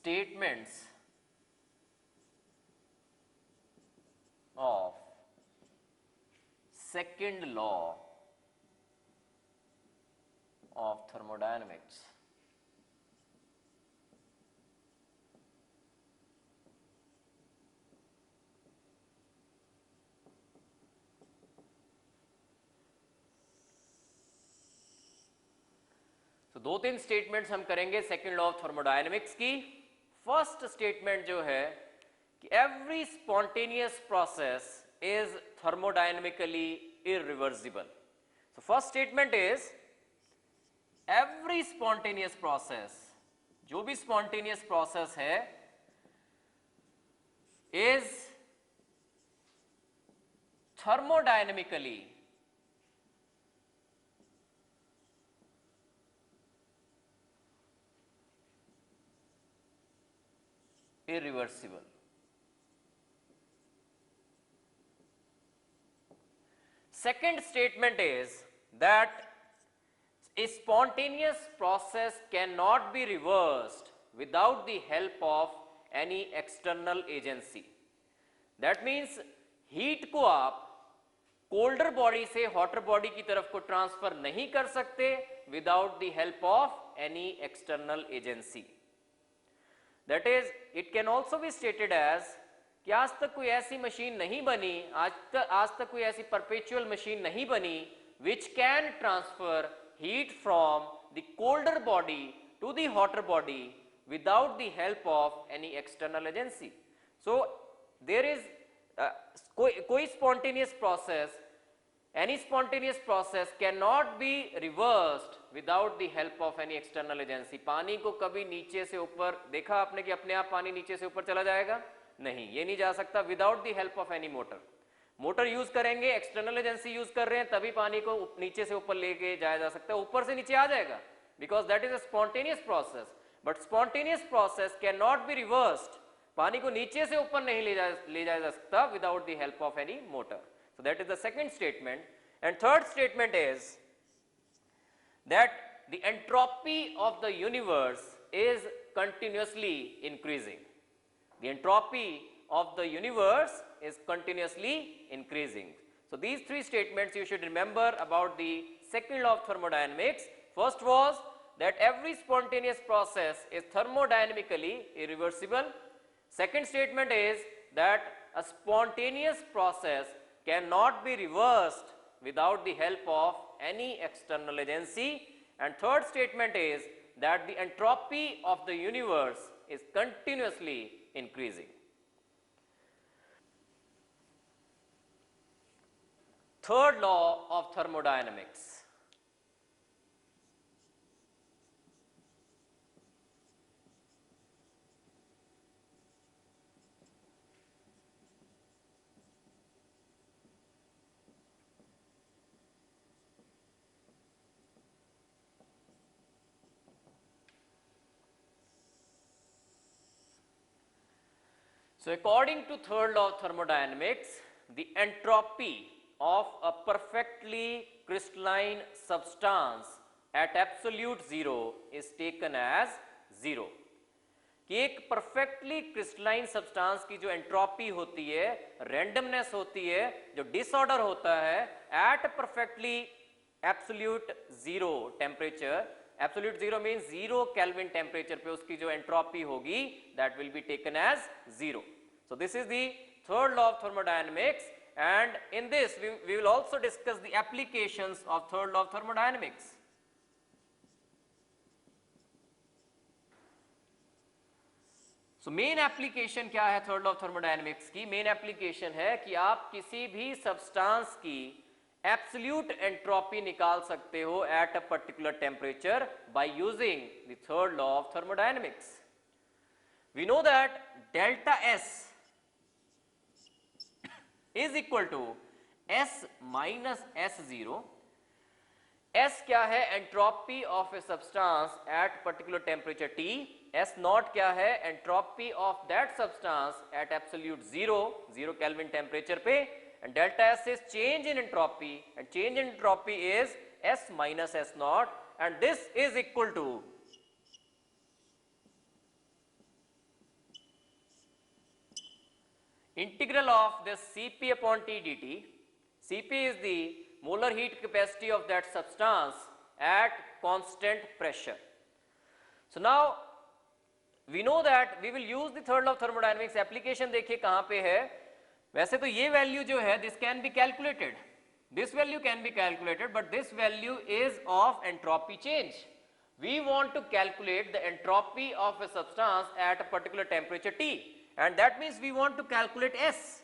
statements of second law of thermodynamics. तो दो तीन स्टेटमेंट्स हम करेंगे सेकेंड लॉ ऑफ थर्मोडायनेमिक्स की. फर्स्ट स्टेटमेंट जो है कि every spontaneous process is thermodynamically irreversible. So first statement is every spontaneous process, जो भी स्पॉन्टेनियस प्रोसेस है, is thermodynamically irreversible. Second statement is that a spontaneous process cannot be reversed without the help of any external agency. That means heat को आप colder body से hotter body की तरफ को transfer नहीं कर सकते without the help of any external agency. That is, it can also be stated as कि आज तक कोई ऐसी मशीन नहीं बनी, आज तक कोई ऐसी परपेचुअल मशीन नहीं बनी which can transfer heat from the colder body to the hotter body without the help of any external agency. So there is कोई spontaneous process, any spontaneous process cannot be reversed without the help of any external agency. पानी को कभी नीचे से ऊपर देखा आपने कि अपने आप पानी नीचे से ऊपर चला जाएगा? नहीं, ये नहीं जा सकता without the help of any motor. Motor use करेंगे, एक्सटर्नल एजेंसी यूज कर रहे हैं, तभी पानी को नीचे से ऊपर लेके जाया जा सकता है. ऊपर से नीचे आ जाएगा because that is a spontaneous process. But spontaneous process cannot be reversed. पानी को नीचे से ऊपर नहीं ले जाया जा सकता without the help of any motor. So that is the second statement. And third statement is that the entropy of the universe is continuously increasing. The entropy of the universe is continuously increasing. So these three statements you should remember about the second law of thermodynamics. First was that every spontaneous process is thermodynamically irreversible. Second statement is that a spontaneous process cannot be reversed without the help of any external agency. And third statement is that the entropy of the universe is continuously increasing. Third law of thermodynamics. So according to third law of thermodynamics, the entropy of a perfectly crystalline substance at absolute zero is taken as zero. कि एक perfectly crystalline substance की जो entropy होती है, randomness होती है, जो disorder होता है, at perfectly absolute zero temperature, absolute zero means 0 Kelvin temperature पे उसकी जो entropy होगी, that will be taken as zero. So this is the third law of thermodynamics, and in this we will also discuss the applications of third law of thermodynamics. So main application क्या है third law of thermodynamics की? Main application है कि आप किसी भी substance की absolute entropy निकाल सकते हो at a particular temperature by using the third law of thermodynamics. We know that delta S is equal to S minus S0. S क्या है? Entropy of a substance at particular temperature T. S naught क्या है? Entropy of that substance at absolute zero Kelvin temperature पे. And delta S is change in entropy, and change in entropy is S minus S naught, and this is equal to integral of this Cp upon T dt. Cp is the molar heat capacity of that substance at constant pressure. So now we know that we will use the third law of thermodynamics. Application देखिए कहाँ पे है. वैसे तो ये value जो है this can be calculated. This value can be calculated, but this value is of entropy change. We want to calculate the entropy of a substance at a particular temperature T, and that means we want to calculate S.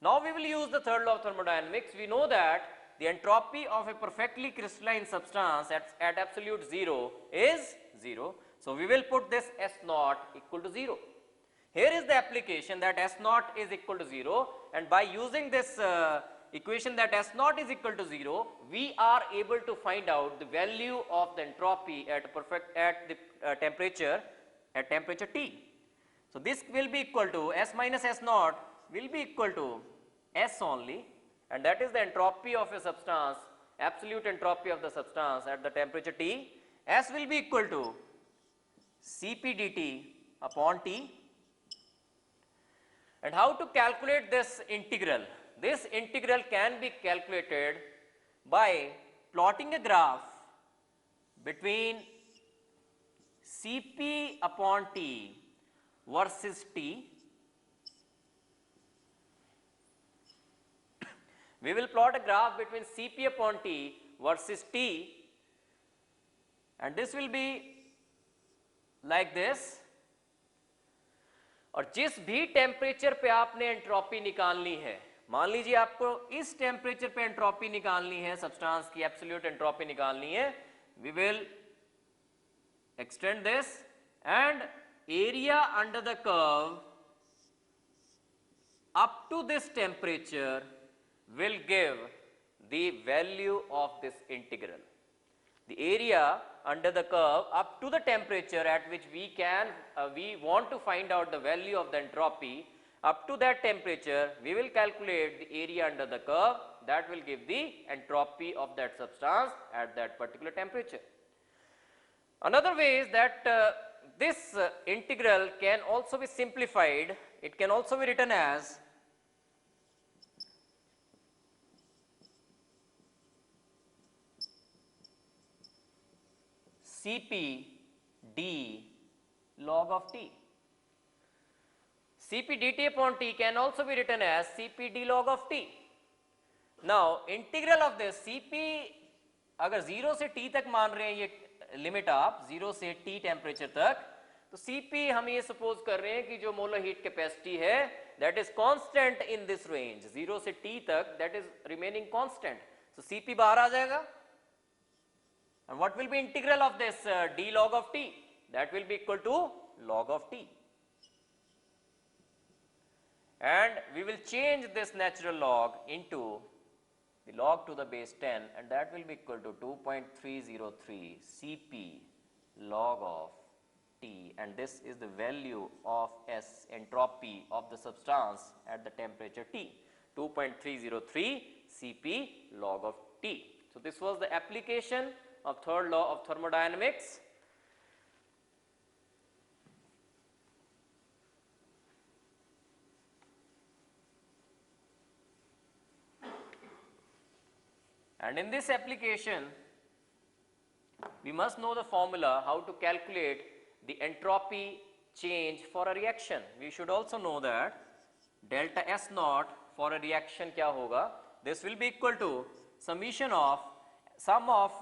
Now we will use the third law of thermodynamics. We know that the entropy of a perfectly crystalline substance at absolute zero is 0. So we will put this S naught equal to 0. Here is the application that S naught is equal to 0, and by using this equation that S naught is equal to 0, we are able to find out the value of the entropy at the temperature T. So this will be equal to S minus S naught will be equal to S only, and that is the entropy of a substance, absolute entropy of the substance at the temperature T. S will be equal to Cp dt upon T. And how to calculate this integral? This integral can be calculated by plotting a graph between Cp upon T versus T. We will plot a graph between Cp upon T versus T, and this will be like this. और जिस भी temperature पे आपने entropy निकालनी है, मान लीजिए आपको इस टेम्परेचर पे एंट्रोपी निकालनी है, सब्सटेंस की एब्सोल्यूट एंट्रोपी निकालनी है, we will extend this and area under the curve up to this temperature will give the value of this integral. The area under the curve up to the temperature at which we want to find out the value of the entropy, up to that temperature we will calculate the area under the curve that will give the entropy of that substance at that particular temperature. Another way is that this integral can also be simplified. It can also be written as Cp d log of T. Cp dt upon T can also be written as Cp d log of T. Now integral of this Cp अगर 0 से T तक मान रहे हैं, ये limit आप 0 से T temperature तक, तो Cp हम ये सपोज कर रहे हैं कि जो मोलर हीट कैपेसिटी है that is constant in this range 0 से T तक, that is remaining constant. So Cp बाहर आ जाएगा. And what will be integral of this d log of T? That will be equal to log of T. And we will change this natural log into the log to the base 10, and that will be equal to 2.303 Cp log of T, and this is the value of S entropy of the substance at the temperature T, 2.303 Cp log of T. So this was the application of third law of thermodynamics. And in this application, we must know the formula how to calculate the entropy change for a reaction. We should also know that delta S naught for a reaction क्या होगा? This will be equal to summation of sum of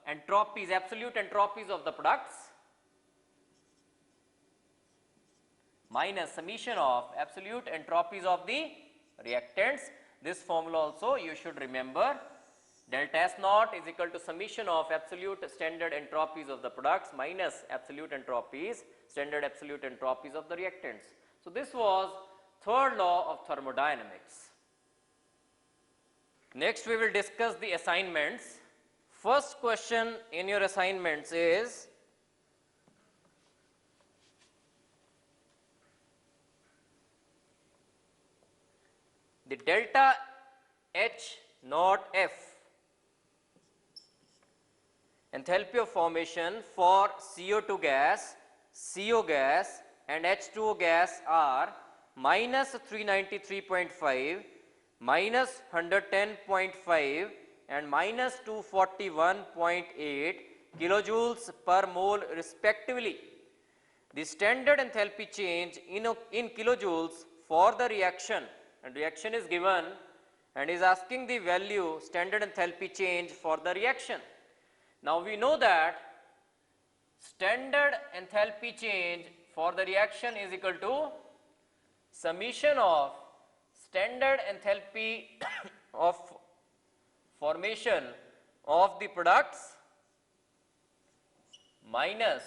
entropies, absolute entropies of the products minus summation of absolute entropies of the reactants. This formula also you should remember. Delta S naught is equal to summation of absolute standard entropies of the products minus absolute entropies, standard absolute entropies of the reactants. So this was third law of thermodynamics. Next we will discuss the assignments. First question in your assignments is the delta H naught F enthalpy of formation for CO2 gas, CO gas and H2O gas are minus 393.5 minus 110.5 and minus 241.8 kilojoules per mole respectively. The standard enthalpy change in kilojoules for the reaction, and reaction is given and is asking the value standard enthalpy change for the reaction. Now we know that standard enthalpy change for the reaction is equal to summation of standard enthalpy of formation of the products minus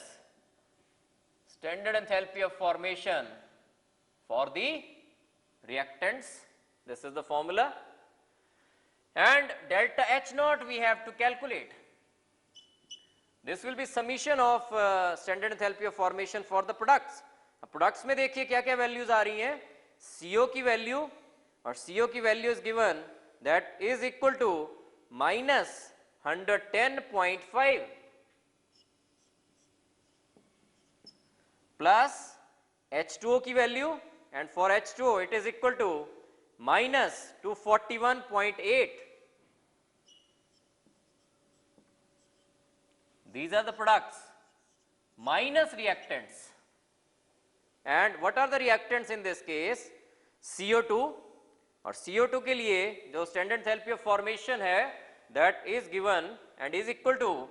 standard enthalpy of formation for the reactants. This is the formula. And delta H naught we have to calculate. This will be summation of standard enthalpy of formation for the products. अब products में देखिए क्या क्या values आ रही हैं. CO की value, और CO की value is given that is equal to minus 110.5 plus H2O की value, and for H2O it is equal to minus 241.8. These are the products minus reactants. And what are the reactants in this case? CO2, और CO2 के लिए जो standard enthalpy of formation है that is given and is equal to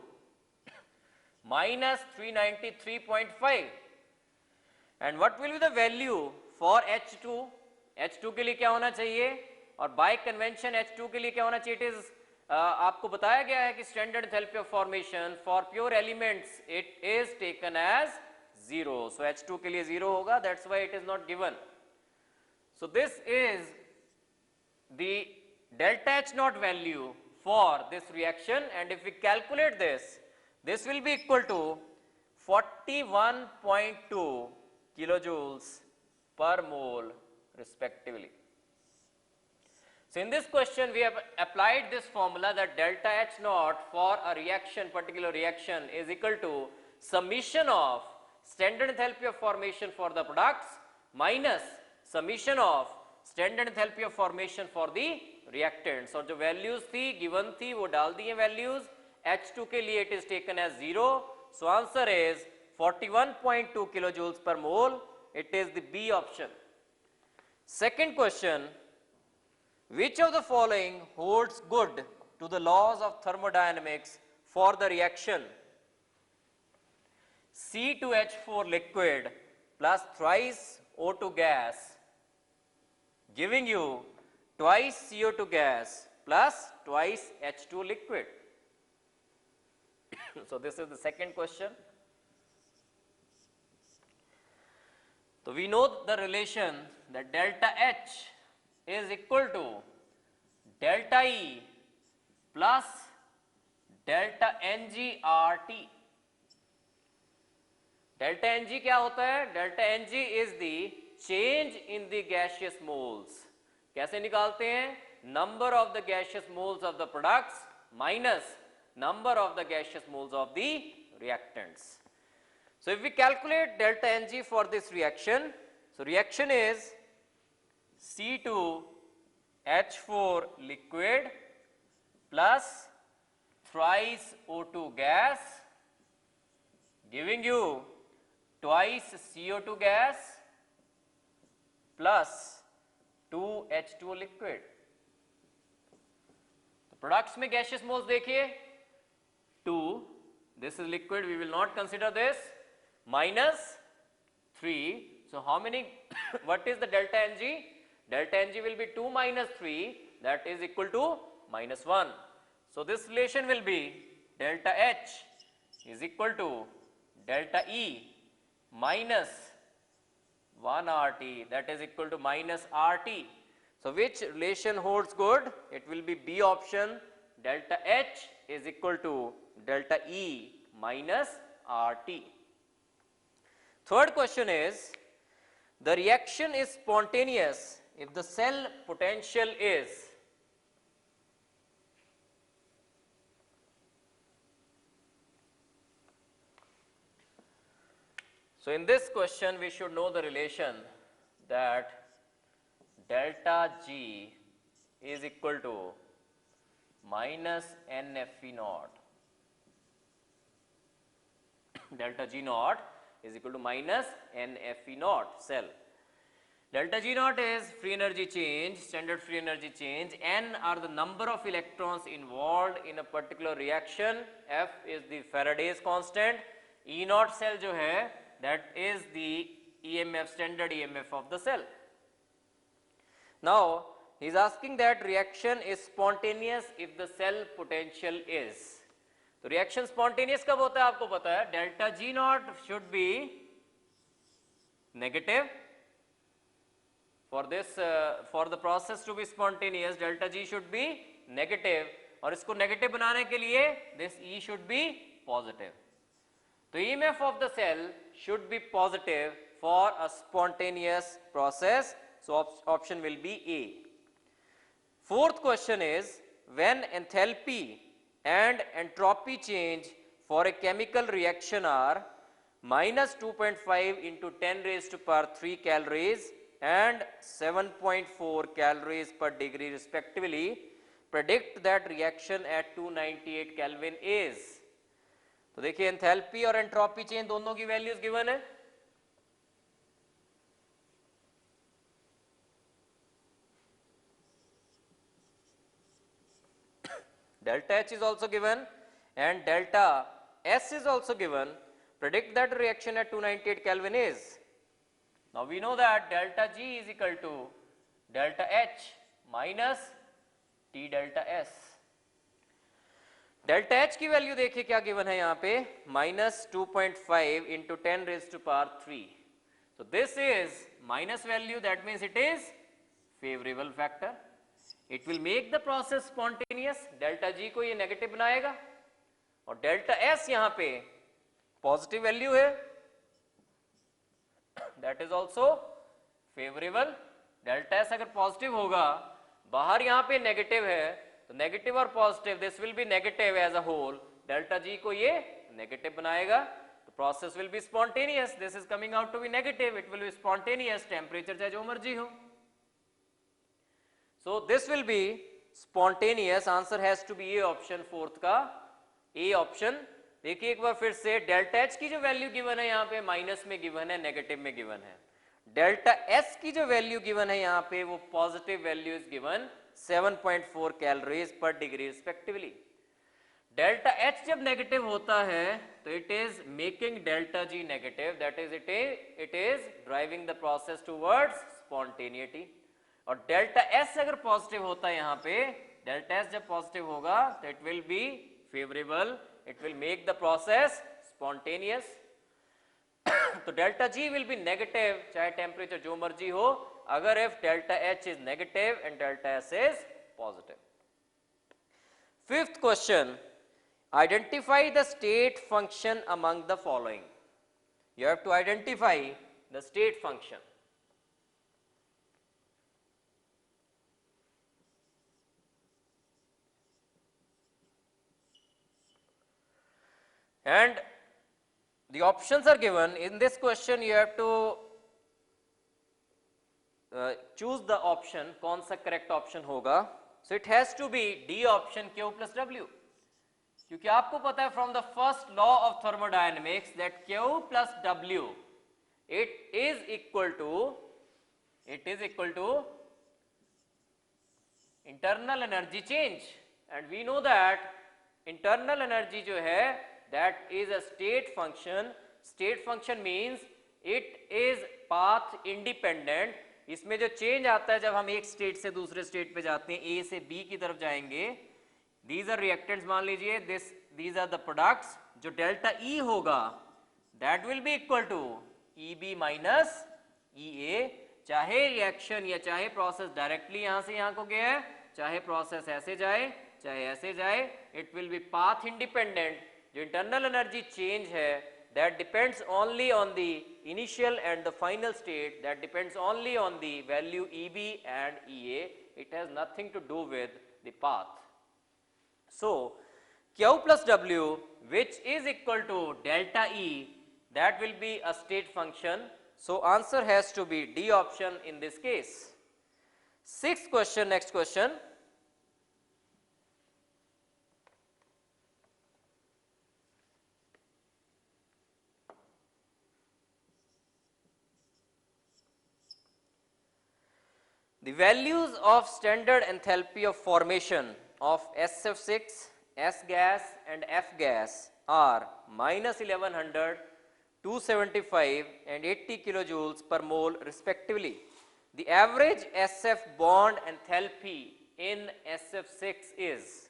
minus 393.5. And what will be the value for H2? H2 के लिए क्या होना चाहिए, और by convention H2 के लिए क्या होना चाहिए? It is आपको बताया गया है कि standard enthalpy of formation for pure elements it is taken as 0. So H2 के लिए 0 होगा, that's why it is not given. So this is the delta H naught value for this reaction, and if we calculate this, this will be equal to 41.2 kilojoules per mole respectively. So in this question we have applied this formula that delta H naught for a reaction, particular reaction, is equal to summation of standard enthalpy of formation for the products minus summation of standard enthalpy of formation for the reactants. और जो values थी given थी वो डाल दी हैं values. H2 के लिए it is taken as 0. So answer is 41.2 kilojoules per mole. It is the B option. Second question, which of the following holds good to the laws of thermodynamics for the reaction C2H4 liquid plus thrice O2 gas giving you twice CO2 gas plus twice H2 liquid? So this is the second question. So we know the relation that delta H is equal to delta E plus delta Ng RT. Delta Ng क्या होता है? Delta Ng is the change in the gaseous moles. कैसे निकालते हैं? Number of the gaseous moles of the products minus number of the gaseous moles of the reactants. So if we calculate delta Ng for this reaction, so reaction is C2H4 liquid plus thrice O2 gas giving you twice CO2 gas plus 2 H2O liquid. तो products में gaseous moles देखिए 2, this is liquid, we will not consider this, minus 3. So how many, what is the delta Ng? Delta Ng will be 2 minus 3, that is equal to minus 1. So this relation will be delta H is equal to delta E minus 1 RT, that is equal to minus RT. So which relation holds good? It will be B option, delta H is equal to delta E minus RT. Third question is, the reaction is spontaneous if the cell potential is So in this question we should know the relation that delta G is equal to minus NFE naught. Delta G naught is equal to minus NFE naught cell. Delta G naught is free energy change, standard free energy change. N are the number of electrons involved in a particular reaction. F is the Faraday's constant. E naught cell जो है, that is the EMF, standard EMF of the cell. Now he is asking that reaction is spontaneous if the cell potential is. तो reaction spontaneous कब होता है आपको पता है, delta G naught should be negative. For this for the process to be spontaneous, delta G should be negative, और इसको negative बनाने के लिए this E should be positive. तो EMF of the cell should be positive for a spontaneous process. So option will be A. Fourth question is, when enthalpy and entropy change for a chemical reaction are minus 2.5 into 10 raised to power 3 calories and 7.4 calories per degree respectively, predict that reaction at 298 Kelvin is. तो देखिए enthalpy और entropy change दोनों की values given है. Delta H is also given and delta S is also given. Predict that reaction at 298 Kelvin is. Now we know that delta G is equal to delta H minus T delta S. Delta H की value देखिए क्या given है यहाँ पे, minus 2.5 into 10 raise to power 3. तो this is minus value, that means it is favourable factor. It will make the process spontaneous. Delta G को ये negative बनाएगा और डेल्टा एस यहाँ पे पॉजिटिव वैल्यू है, that is also favourable. Delta S अगर positive होगा, बाहर यहाँ पे नेगेटिव है, तो नेगेटिव और positive this will be negative as a whole. Delta G को ये नेगेटिव बनाएगा, तो process will be spontaneous. This is coming out to be negative, it will be spontaneous, temperature चाहे जो मर्जी हो. So this will be spontaneous. Answer has to be A option, fourth का A option. देखिए एक बार फिर से, डेल्टा एच की जो वैल्यू गिवन है यहाँ पे माइनस में गिवन है, नेगेटिव में गिवन है. डेल्टा एस की जो वैल्यू गिवन है यहाँ पे वो positive value is given 7.4 calories पर डिग्री रिस्पेक्टिवली. डेल्टा एच जब नेगेटिव होता है तो it is making delta G negative, that is it is driving the process towards spontaneity. और डेल्टा एस अगर पॉजिटिव होता है यहाँ पे, डेल्टा एस जब पॉजिटिव होगा तो it will be favourable, it will make the process spontaneous. तो delta G will be negative चाहे टेम्परेचर जो मर्जी हो, अगर if delta H is negative and delta S is positive. Fifth question, identify the state function among the following. You have to identify the state function. And the options are given. In this question you have to choose the option, कौन सा correct option होगा. So it has to be D option, Q plus W. क्योंकि आपको पता है from the first law of thermodynamics that Q plus W it is equal to internal energy change, and we know that internal energy जो है that is a state function. State function means it is path independent. इसमें जो change आता है जब हम एक state से दूसरे स्टेट पे जाते हैं, ए से बी की तरफ जाएंगे, दीज आर रिएक्टेंट्स मान लीजिए, दीज आर द प्रोडक्ट्स. जो डेल्टा ई होगा that will be equal to E B minus E A. चाहे रिएक्शन या चाहे प्रोसेस डायरेक्टली यहां से यहां को गया है, चाहे प्रोसेस ऐसे जाए चाहे ऐसे जाए, it will B path independent. जो इंटरनल एनर्जी चेंज है that depends only on the initial and the final state, that depends only on the value EB and EA. It has nothing to do with the path. So Q plus W, which is equal to delta E, that will be a state function. So answer has to be D option in this case. Sixth question, next question. The values of standard enthalpy of formation of SF6, S gas and F gas are minus 1100, 275 and 80 kilojoules per mole respectively. The average SF bond enthalpy in SF6 is,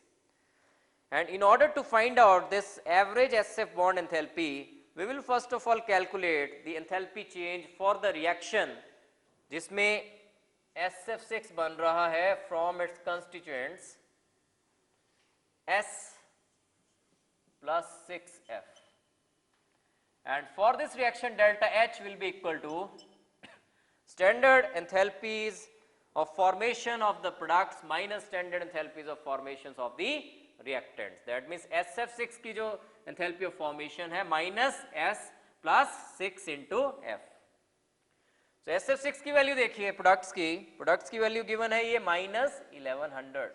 and in order to find out this average SF bond enthalpy, we will first of all calculate the enthalpy change for the reaction जिसमें SF6 बन रहा है from its constituents S plus 6F, and for this reaction delta H will be equal to standard enthalpies of formation of the products minus standard enthalpies of formations of the reactants. That means SF6 की जो enthalpy of formation है minus S plus 6 into F. So SF6 की value देखिए products की value given है ये minus 1100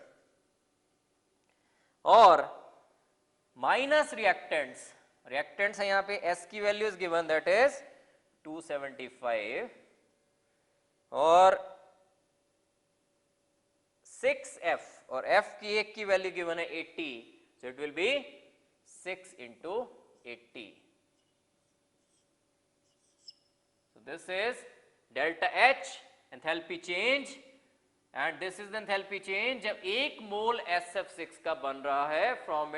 और minus reactants है यहाँ पे S की value is given that is 275 और 6F और F की एक की वैल्यू गिवन है 80, so it will be 6 into 80. So this is delta H enthalpy change and this is the enthalpy change जब एक मोल SF6 का बन रहा है from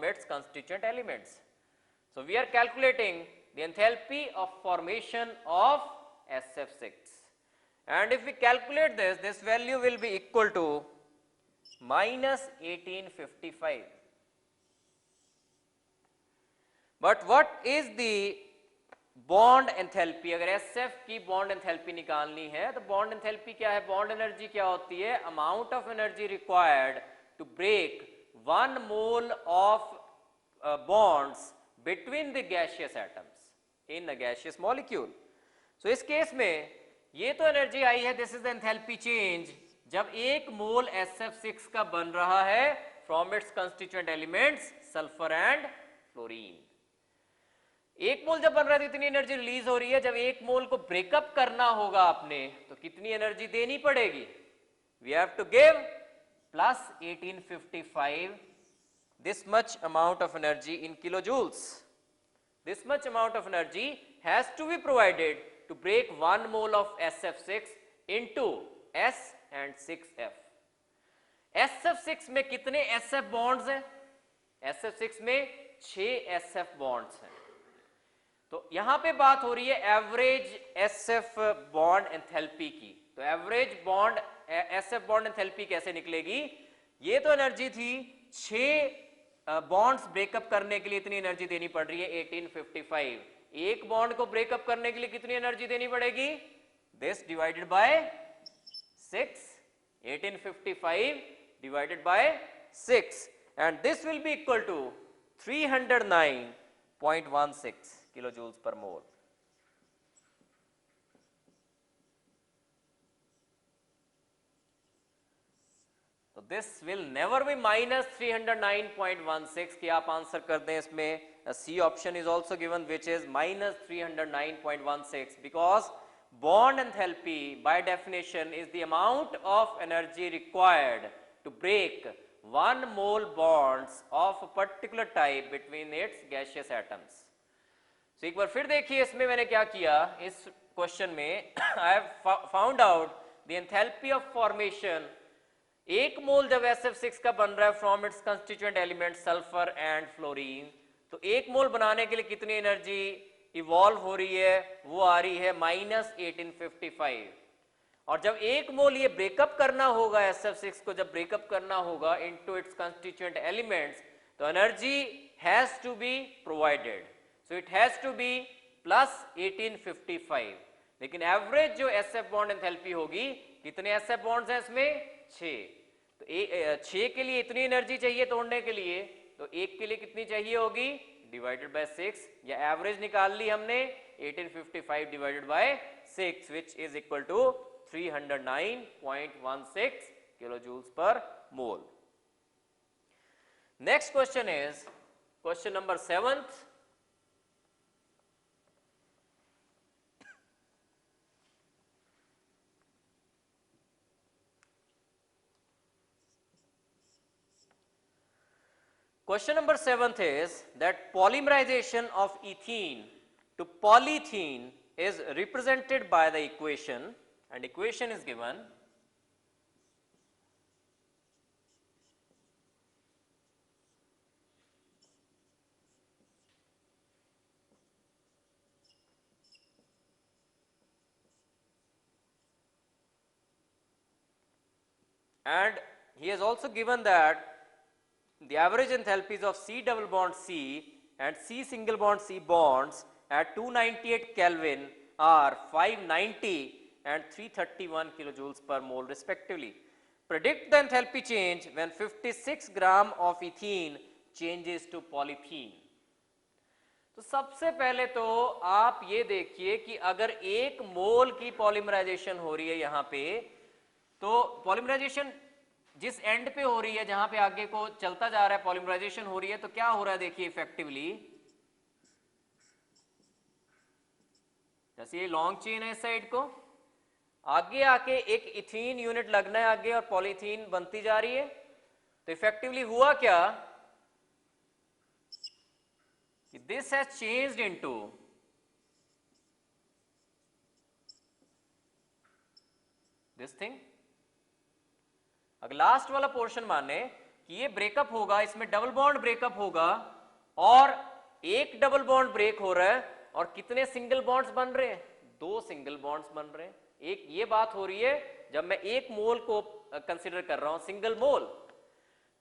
its constituent elements. So we are calculating the enthalpy of formation of SF6, and if we calculate this value will be equal to minus 1855. But what is the bond enthalpy? अगर SF की bond enthalpy निकालनी है तो bond enthalpy क्या है, bond energy क्या होती है, amount of energy required to break 1 mole of bonds between the gaseous atoms in a gaseous molecule. So इस केस में ये तो एनर्जी आई है, this is the enthalpy change जब एक मोल SF6 का बन रहा है from its constituent elements sulphur and fluorine. एक मोल जब बन रहा है तो इतनी एनर्जी रिलीज हो रही है, जब एक मोल को ब्रेकअप करना होगा आपने तो कितनी एनर्जी देनी पड़ेगी, we have to give plus 1855 this much amount of energy in kilojoules. This much amount of energy has to be provided to break 1 mole of SF6 into S and 6F. SF6 में कितने SF bonds हैं, SF6 में 6 SF bonds हैं. तो यहां पे बात हो रही है एवरेज SF बॉन्ड एंथैल्पी की. तो average bond SF bond enthalpy कैसे निकलेगी, ये तो एनर्जी थी 6 बॉन्ड्स ब्रेकअप करने के लिए इतनी एनर्जी देनी पड़ रही है 1855. एक बॉन्ड को ब्रेकअप करने के लिए कितनी एनर्जी देनी पड़ेगी, this divided by 6, 1855 divided by 6 and this will be equal to 309.16 kilojoules per mole. तो this will never be minus 309.16 कि आप आंसर कर दें इसमें. C option is also given which is minus 309.16 because bond enthalpy by definition is the amount of energy required to break 1 mole bonds of a particular type between its gaseous atoms. तो एक बार फिर देखिए इसमें मैंने क्या किया, इस क्वेश्चन में I have found out the enthalpy of formation. एक मोल जब SF6 का बन रहा है from its constituent element sulphur and fluorine, तो एक मोल बनाने के लिए कितनी एनर्जी इवॉल्व हो रही है, वो आ रही है माइनस 1855. और जब एक मोल ये ब्रेकअप करना होगा, SF6 को जब ब्रेकअप करना होगा इनटू इट्स कंस्टिट्यूएंट एलिमेंट्स, तो energy has to be provided. So it has to be plus 1855. लेकिन एवरेज जो SF बॉन्ड एंथैल्पी होगी, कितने SF बॉन्ड्स हैं इसमें, 6. तो 6 के लिए इतनी एनर्जी चाहिए तोड़ने के लिए, तो एक के लिए कितनी चाहिए होगी, डिवाइडेड बाय 6, या एवरेज निकाल ली हमने 1855 divided by 6 which is equal to 309.16 kilojoules per mole. Next question is question number 7th. Question number 7th is that polymerization of ethene to polyethene is represented by the equation, and equation is given. And he has also given that the average enthalpies of C double bond C and C single bond C bonds at 298 Kelvin are 590 and 331 kilojoules per mole respectively. Predict the enthalpy change when 56 gram of ethene changes to polyethene. तो सबसे पहले तो आप ये देखिए कि अगर 1 मोल की पॉलीमराइजेशन हो रही है यहां पे, तो पॉलीमराइजेशन जिस एंड पे हो रही है, जहां पे आगे को चलता जा रहा है पॉलीमराइजेशन हो रही है, तो क्या हो रहा है देखिए इफेक्टिवली, जैसे ये लॉन्ग चेन है इस साइड को, आगे आके एक इथीन यूनिट लगना है आगे और पॉलीथीन बनती जा रही है। तो इफेक्टिवली हुआ क्या कि this has changed into this thing. अगर लास्ट वाला पोर्शन माने कि ये ब्रेकअप होगा, इसमें डबल बॉन्ड ब्रेकअप होगा और एक डबल बॉन्ड ब्रेक हो रहा है और कितने सिंगल बॉन्ड्स बन रहे हैं, 2 सिंगल बॉन्ड्स बन रहे हैं। एक ये बात हो रही है जब मैं 1 मोल को कंसीडर कर रहा हूं सिंगल मोल।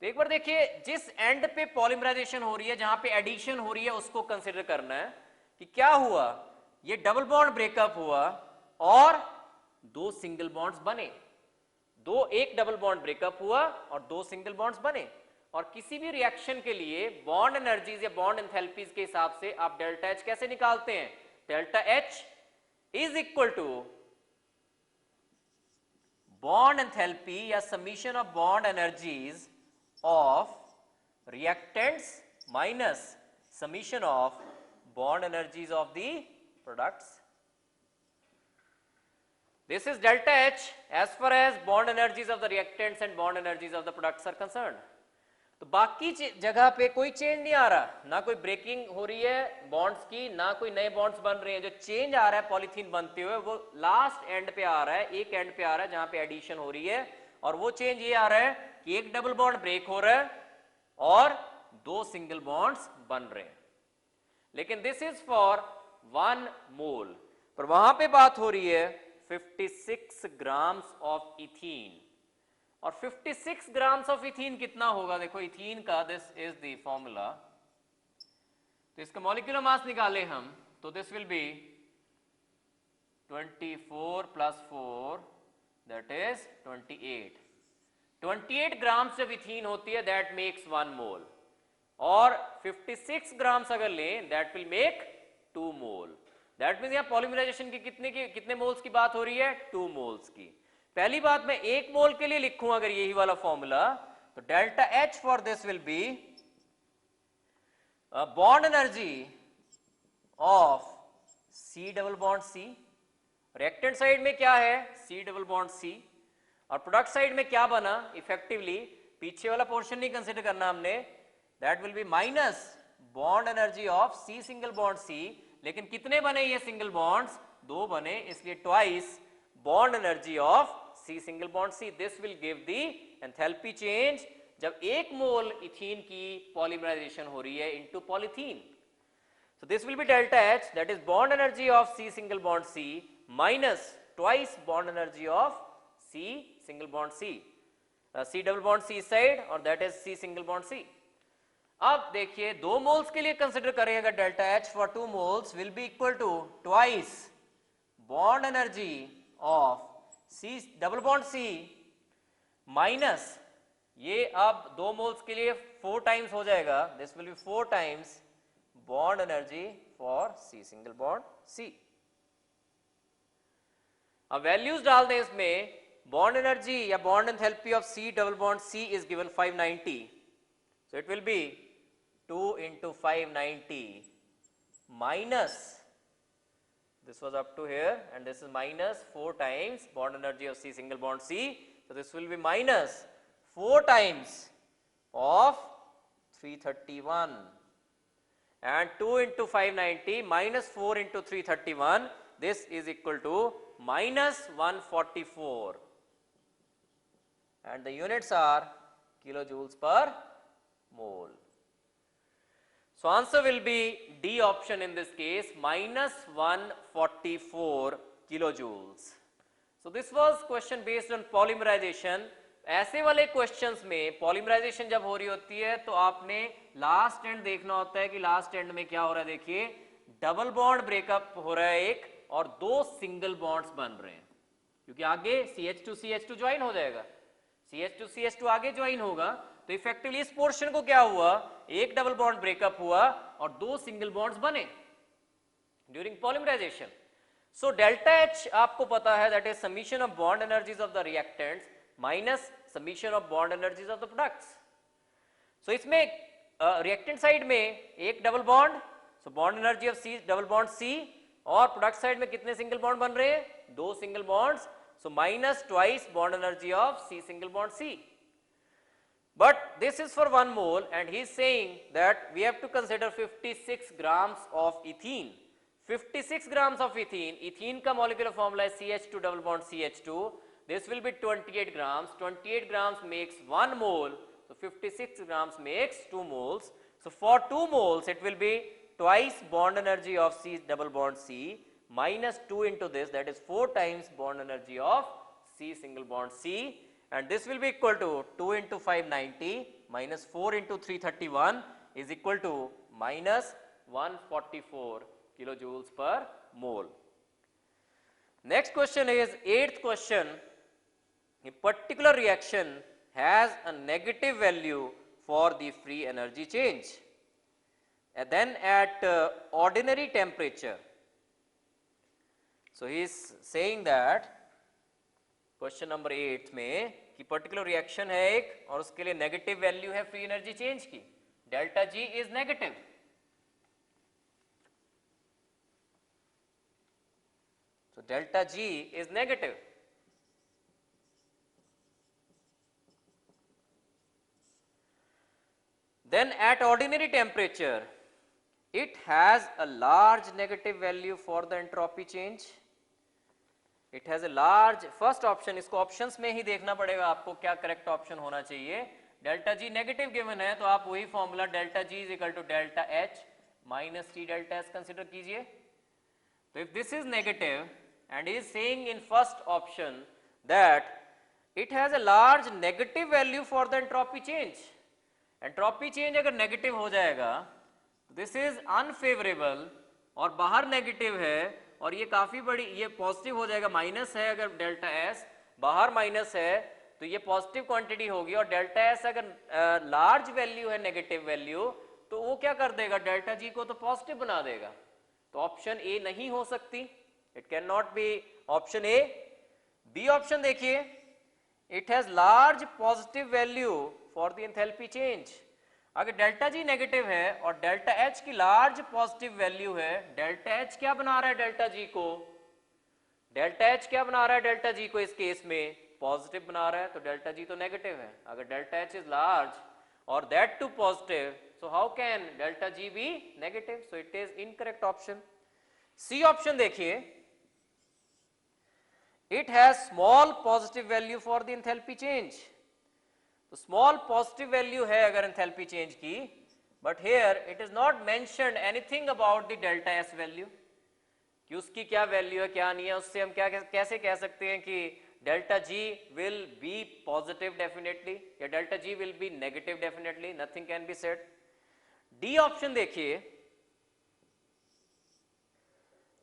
तो एक बार देखिए जिस एंड पे पॉलीमराइजेशन हो रही है, जहां पे एडिशन हो रही है, उसको कंसीडर करना है कि क्या हुआ, ये डबल बॉन्ड ब्रेकअप हुआ और 2 सिंगल बॉन्ड्स बने, एक डबल बॉन्ड ब्रेकअप हुआ और 2 सिंगल बॉन्ड्स बने। और किसी भी रिएक्शन के लिए बॉन्ड एनर्जीज या बॉन्ड एंथैल्पीज के हिसाब से आप डेल्टा एच कैसे निकालते हैं, delta H is equal to bond enthalpy या summation of bond energies of reactants minus summation of bond energies of the products. This is delta H as far as bond energies of the reactants and bond energies of the products are concerned. तो बाकी जगह पे कोई change नहीं आ रहा, ना कोई breaking हो रही है बॉन्ड्स की, ना कोई नए बॉन्ड्स बन रहे हैं। जो चेंज आ रहा है पॉलीथीन बनते हुए वो लास्ट एंड पे आ रहा है, एक एंड पे आ रहा है जहां पे एडिशन हो रही है, और वो चेंज ये आ रहा है कि एक डबल बॉन्ड ब्रेक हो रहा है और 2 सिंगल बॉन्ड्स बन रहे हैं। लेकिन दिस इज फॉर 1 मोल, पर वहां पे बात हो रही है 56 ग्राम्स ऑफ इथीन। और 56 ग्राम्स ऑफ इथीन कितना होगा, देखो इथीन का दिस इज द फॉर्मूला। तो इसका मॉलिक्यूलर मास निकाले हम तो this will B 24 + 4 that is 28। 28 grams जब इथीन होती है दैट मेक्स 1 मोल, और 56 ग्राम्स अगर लें that will make 2 mole. That means यहां पॉलीमराइजेशन की कितने मोल्स की बात हो रही है, 2 मोल्स की। पहली बात मैं 1 मोल के लिए लिखूं अगर यही वाला फॉर्मूला, तो delta H for this will be bond energy of C double bond C. Reactant side में क्या है, सी डबल बॉन्ड सी, और प्रोडक्ट साइड में क्या बना, इफेक्टिवली पीछे वाला पोर्शन नहीं कंसिडर करना हमने, that will be minus bond energy of C single bond C. लेकिन कितने बने ये सिंगल बॉन्ड्स, 2 बने, इसलिए twice bond energy of C single bond C. This will give the enthalpy change जब 1 मोल इथीन की पॉलीमराइजेशन हो रही है into polythene. So this will be delta H, that is bond energy of C single bond C minus twice bond energy of C single bond C, C double bond C side, और that is C single bond C. अब देखिए 2 moles के लिए consider करें अगर delta H for 2 moles will be equal to twice bond energy of C double bond C minus ये अब 2 moles के लिए 4 टाइम्स हो जाएगा, this will be 4 times bond energy for C single bond C. अब values डाल दें इसमें, बॉन्ड एनर्जी या bond enthalpy of C double bond C is given 590, so it will be 2 into 590 minus, this was up to here and this is minus 4 times bond energy of C single bond C, so this will be minus 4 times of 331, and 2 into 590 minus 4 into 331, this is equal to minus 144, and the units are kilojoules per mole. So answer will be D option in this case, minus 144 kilojoules. So this was question based on polymerization. ऐसे वाले questions में polymerisation जब हो रही होती है तो आपने लास्ट एंड देखना होता है कि लास्ट एंड में क्या हो रहा है. देखिए डबल बॉन्ड ब्रेकअप हो रहा है एक, और दो सिंगल बॉन्ड्स बन रहे हैं, क्योंकि आगे CH2 ज्वाइन हो जाएगा, CH2 आगे ज्वाइन होगा, तो इफेक्टिवली इस पोर्शन को क्या हुआ, एक डबल बॉन्ड ब्रेकअप हुआ और दो सिंगल बॉन्ड्स बने during polymerisation. So delta H आपको पता है, that is summation of bond energies of the reactants minus summation of bond energies of the products. So इसमें रिएक्टेंट साइड में एक double bond, so bond energy of C double bond C, और product side में कितने single bond बन रहे हैं, दो single bonds, so minus twice bond energy of C single bond C. But this is for 1 mole and he is saying that we have to consider 56 grams of ethene. 56 grams of ethene, ethene का molecular formula is CH2 double bond CH2, this will be 28 grams, 28 grams makes 1 mole, so 56 grams makes 2 moles. So for 2 moles it will be twice bond energy of C double bond C minus 2 into this, that is 4 times bond energy of C single bond C, and this will be equal to 2 into 590 minus 4 into 331 is equal to minus 144 kilojoules per mole. Next question is 8th question. A particular reaction has a negative value for the free energy change, and then at ordinary temperature. So he is saying that question number 8 में कि particular reaction है एक और उसके लिए negative value है free energy change की, delta G is negative. So delta G is negative. Then at ordinary temperature, it has a large negative value for the entropy change. It has a large, first option, इसको options में ही देखना पड़ेगा आपको क्या correct option होना चाहिए. Delta G negative given है तो आप वही formula delta G is equal to delta H minus T delta S consider कीजिए. तो if this is negative and he is saying in first option that it has a large negative value for the entropy change. Entropy change अगर negative हो जाएगा this is unfavourable, और बाहर negative है और ये काफी बड़ी, ये पॉजिटिव हो जाएगा, माइनस है अगर डेल्टा S, बाहर माइनस है तो ये पॉजिटिव क्वांटिटी होगी, और डेल्टा S अगर लार्ज वैल्यू है नेगेटिव वैल्यू तो वो क्या कर देगा, डेल्टा G को तो पॉजिटिव बना देगा. तो ऑप्शन ए नहीं हो सकती, it can not be option A. B option देखिए, it has large positive value for the enthalpy change. अगर डेल्टा G नेगेटिव है और डेल्टा H की लार्ज पॉजिटिव वैल्यू है, डेल्टा H क्या बना रहा है डेल्टा G को, डेल्टा H क्या बना रहा है डेल्टा G को, इस केस में पॉजिटिव बना रहा है, तो डेल्टा G तो नेगेटिव है. अगर डेल्टा H इज लार्ज और that too positive, so how can delta G be negative, so it is incorrect option. C option देखिए, it has small positive value for the enthalpy change. तो small positive value है अगर enthalpy change की, but here it is not mentioned anything about the delta S value, कि उसकी क्या value है क्या नहीं है. उससे हम क्या कैसे कह सकते हैं कि delta G will be positive definitely या delta G will be negative definitely, nothing can be said. D option देखिए,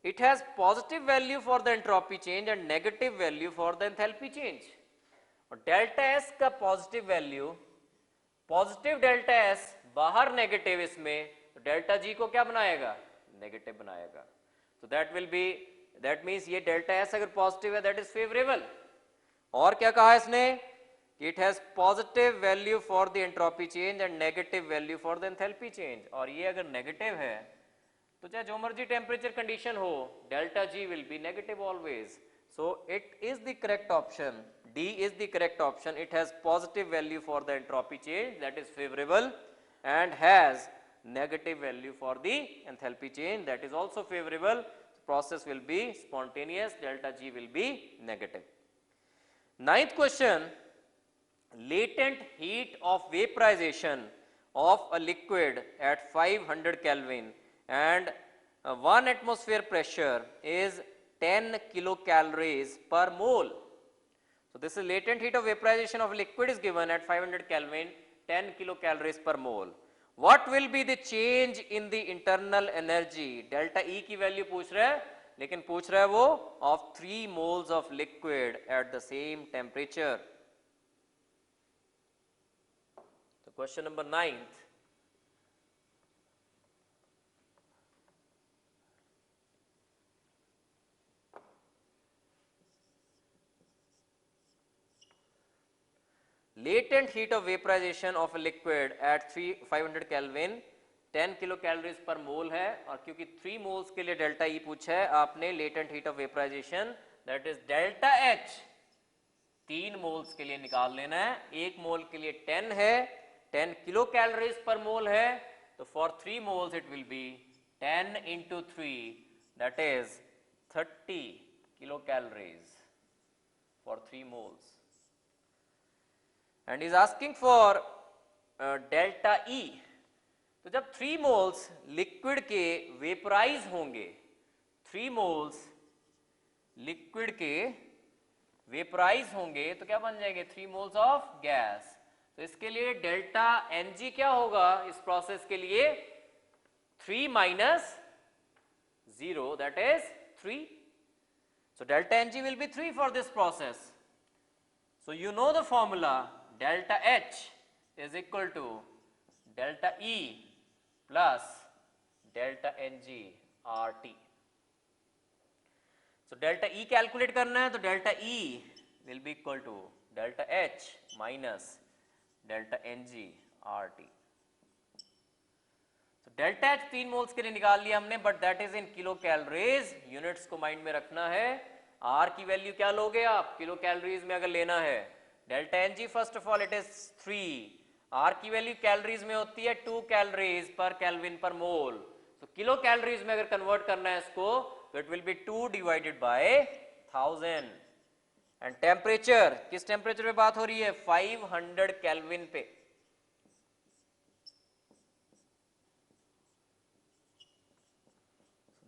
it has positive value for the entropy change and negative value for the enthalpy change. और delta S का positive value, positive delta S बाहर negative, इसमें तो delta G को क्या बनाएगा, negative बनाएगा. So that will be that means ये डेल्टा एस अगर पॉजिटिव है दैट इज फेवरेबल। और क्या कहा इसने कि it has positive value for the entropy change and negative value for the enthalpy change. और ये अगर नेगेटिव है तो चाहे जो मर्जी टेम्परेचर कंडीशन हो delta G will be negative always. So it is the correct option, D is the correct option. It has positive value for the entropy change that is favourable and has negative value for the enthalpy change that is also favorable. Process will be spontaneous, delta G will be negative. Ninth question, latent heat of vaporization of a liquid at 500 Kelvin and 1 atmosphere pressure is 10 kilocalories per mole. So this is latent heat of vaporization of liquid is given at 500 Kelvin, 10 kilocalories per mole. What will be the change in the internal energy? Delta E की value पूछ रहा है, लेकिन पूछ रहा है वो of 3 moles of liquid at the same temperature. So question number 9th. Latent heat of vaporization of a liquid at 500 Kelvin 10 kilocalories पर मोल है। और क्योंकि 3 मोल्स के लिए डेल्टा ई पूछा है, आपने latent heat of vaporisation that is delta H 3 moles के लिए निकाल लेना है। 1 मोल के लिए 10 है, 10 किलो कैलोरीज पर मोल है, तो for 3 moles it will B 10 into 3 that is 30 kilo calories for 3 moles. and is asking for delta E। तो जब 3 मोल्स लिक्विड के वेपराइज होंगे, 3 मोल्स लिक्विड के वेपराइज होंगे तो क्या बन जाएंगे 3 मोल्स ऑफ गैस। तो इसके लिए डेल्टा Ng क्या होगा इस प्रोसेस के लिए 3 minus 0 that is 3। so delta Ng will be 3 for this process। so you know the formula delta H is equal to delta E plus delta Ng RT। so delta E calculate करना है तो delta E will be equal to delta H minus delta Ng RT। so delta H 3 moles के लिए निकाल लिया हमने, but that is in kilo calories. Units को mind में रखना है। R की वैल्यू क्या लोगे आप किलो कैलोरीज में अगर लेना है। Delta Ng first of all it is 3, R की वैल्यू कैलोरीज में होती है 2 कैलोरीज पर केल्विन पर मोल। तो किलो कैलोरीज में अगर कन्वर्ट करना है इसको तो it will B 2 divided by 1000। And temperature किस टेम्परेचर पे बात हो रही है 500 केल्विन पे।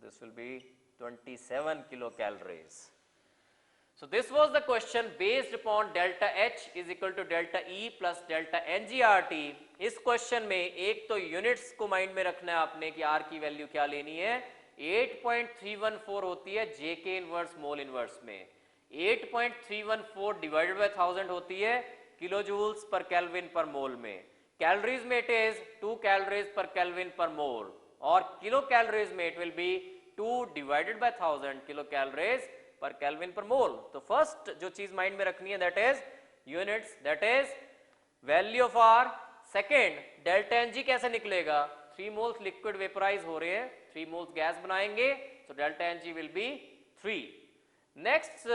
This will B 27 kilo calories. So this was the question based upon delta H is equal to delta E plus delta NgRT। इस question में एक तो यूनिट्स को माइंड में रखना है आपने कि R की वैल्यू क्या लेनी है। 8.314 होती है JK इनवर्स मोल इनवर्स में, 8.314 डिवाइडेड बाय 1000 होती है किलो जूल्स पर केल्विन पर मोल में। कैलोरीज में इट इज 2 कैलोरीज पर केल्विन पर मोल, और किलो कैलोरीज में it will B 2 divided by 1000 kilo calories पर केल्विन पर मोल। तो फर्स्ट जो चीज माइंड में रखनी है that is units, that is value of R. Second delta Ng कैसे निकलेगा, 3 मोल्स लिक्विड वेपराइज हो रहे हैं, 3 मोल्स गैस बनाएंगे, तो delta Ng will be 3। Next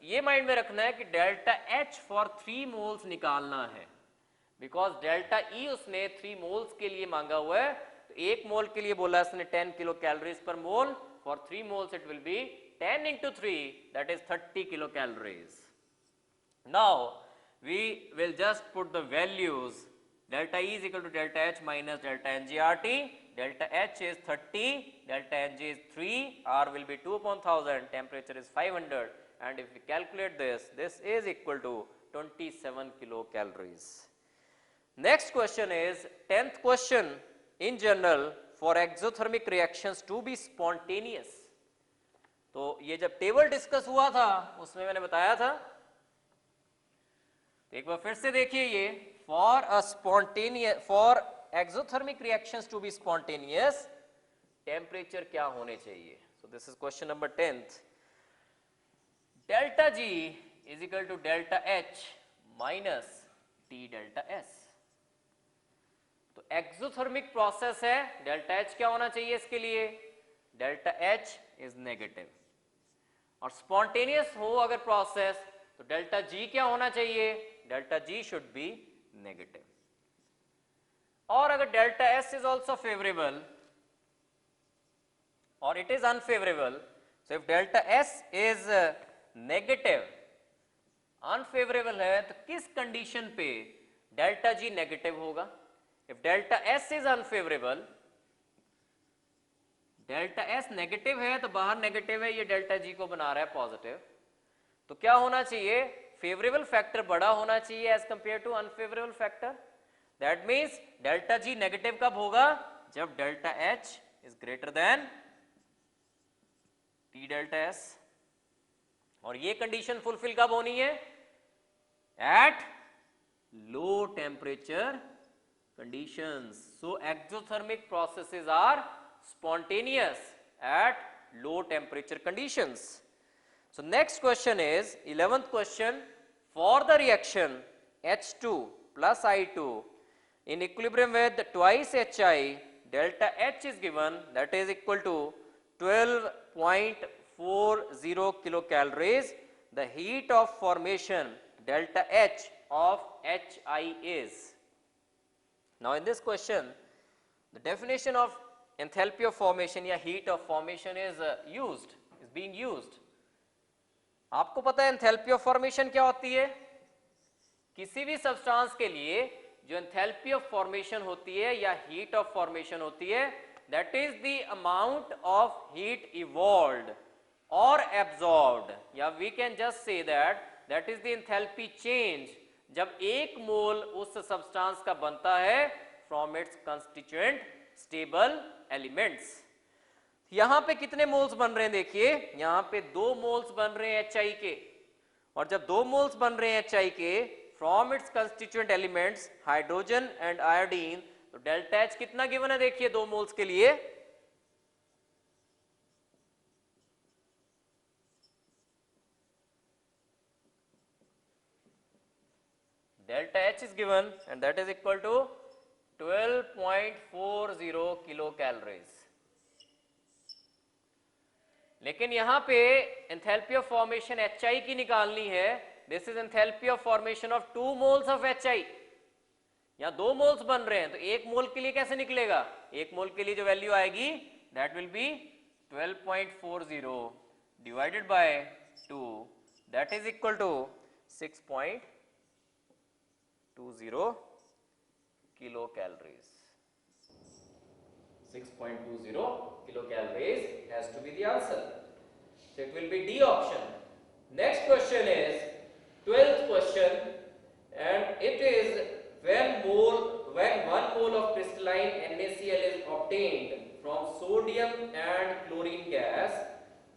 ये माइंड में रखना है कि डेल्टा H फॉर 3 मोल्स निकालना है, बिकॉज डेल्टा E उसने 3 मोल्स के लिए मांगा हुआ है। तो 1 मोल के लिए बोला इसने 10 किलो कैलोरीज पर मोल, for 3 moles it will B 10 into 3 that is 30 kilocalories. Now we will just put the values. Delta E is equal to delta H minus delta NgRT. Delta H is 30, delta Ng is 3, R will be 2 upon 1000, temperature is 500, and if we calculate this, this is equal to 27 kilocalories. Next question is 10th question in general for exothermic reactions to be spontaneous। तो ये जब table discuss हुआ था उसमें मैंने बताया था, तो एक बार फिर से देखिए ये for exothermic reactions to be spontaneous temperature क्या होने चाहिए। So So this is question number 10th. Delta G is equal to delta H minus T delta S. तो एक्सोथर्मिक प्रोसेस है, डेल्टा H क्या होना चाहिए इसके लिए? Delta H is negative. और स्पॉन्टेनियस हो अगर प्रोसेस तो डेल्टा G क्या होना चाहिए? Delta G should be negative. और अगर delta S is also favourable और it is unfavourable, so if delta S is negative, unfavourable है, तो किस कंडीशन पे डेल्टा G नेगेटिव होगा? If delta S is unfavourable, delta S negative है तो बाहर नेगेटिव है, ये डेल्टा G को बना रहा है पॉजिटिव, तो क्या होना चाहिए? फेवरेबल फैक्टर बड़ा होना चाहिए as compare to unfavourable factor. That means delta G negative कब होगा? जब delta H is greater than T delta S. और ये कंडीशन फुलफिल कब होनी है? At low temperature conditions. So exothermic processes are spontaneous at low temperature conditions. So next question is 11th question. For the reaction H2 plus I2 in equilibrium with twice Hi, delta H is given, that is equal to 12.40 kilocalories. The heat of formation delta H of Hi is. Now in this question, the definition of enthalpy of formation या heat of formation is being used. आपको पता है enthalpy of formation क्या होती है? किसी भी substance के लिए जो enthalpy of formation होती है या heat of formation होती है, that is the amount of heat evolved or absorbed, या we can just say that is the enthalpy change जब एक मोल उस सब्सटेंस का बनता है from its constituent stable elements. यहां पे कितने मोल्स बन रहे हैं? देखिए यहां पे 2 मोल्स बन रहे हैं HI के, और जब 2 मोल्स बन रहे हैं HI के from its constituent elements hydrogen and iodine, तो डेल्टा H कितना गिवन है? देखिए 2 मोल्स के लिए delta H is given and that is equal to 12.40 kilocalories. लेकिन यहां पे एंथैल्पी ऑफ फॉर्मेशन HI की निकालनी है. This is enthalpy of formation of 2 moles of HI. यहां 2 मोल्स बन रहे हैं तो 1 मोल के लिए कैसे निकलेगा? 1 मोल के लिए जो वैल्यू आएगी that will be 12.40 divided by 2, that is equal to 6.20 kilocalories. 6.20 kilocalories has to be the answer. So it will be D option. Next question is 12th question, and it is when 1 mole of crystalline NaCl is obtained from sodium and chlorine gas,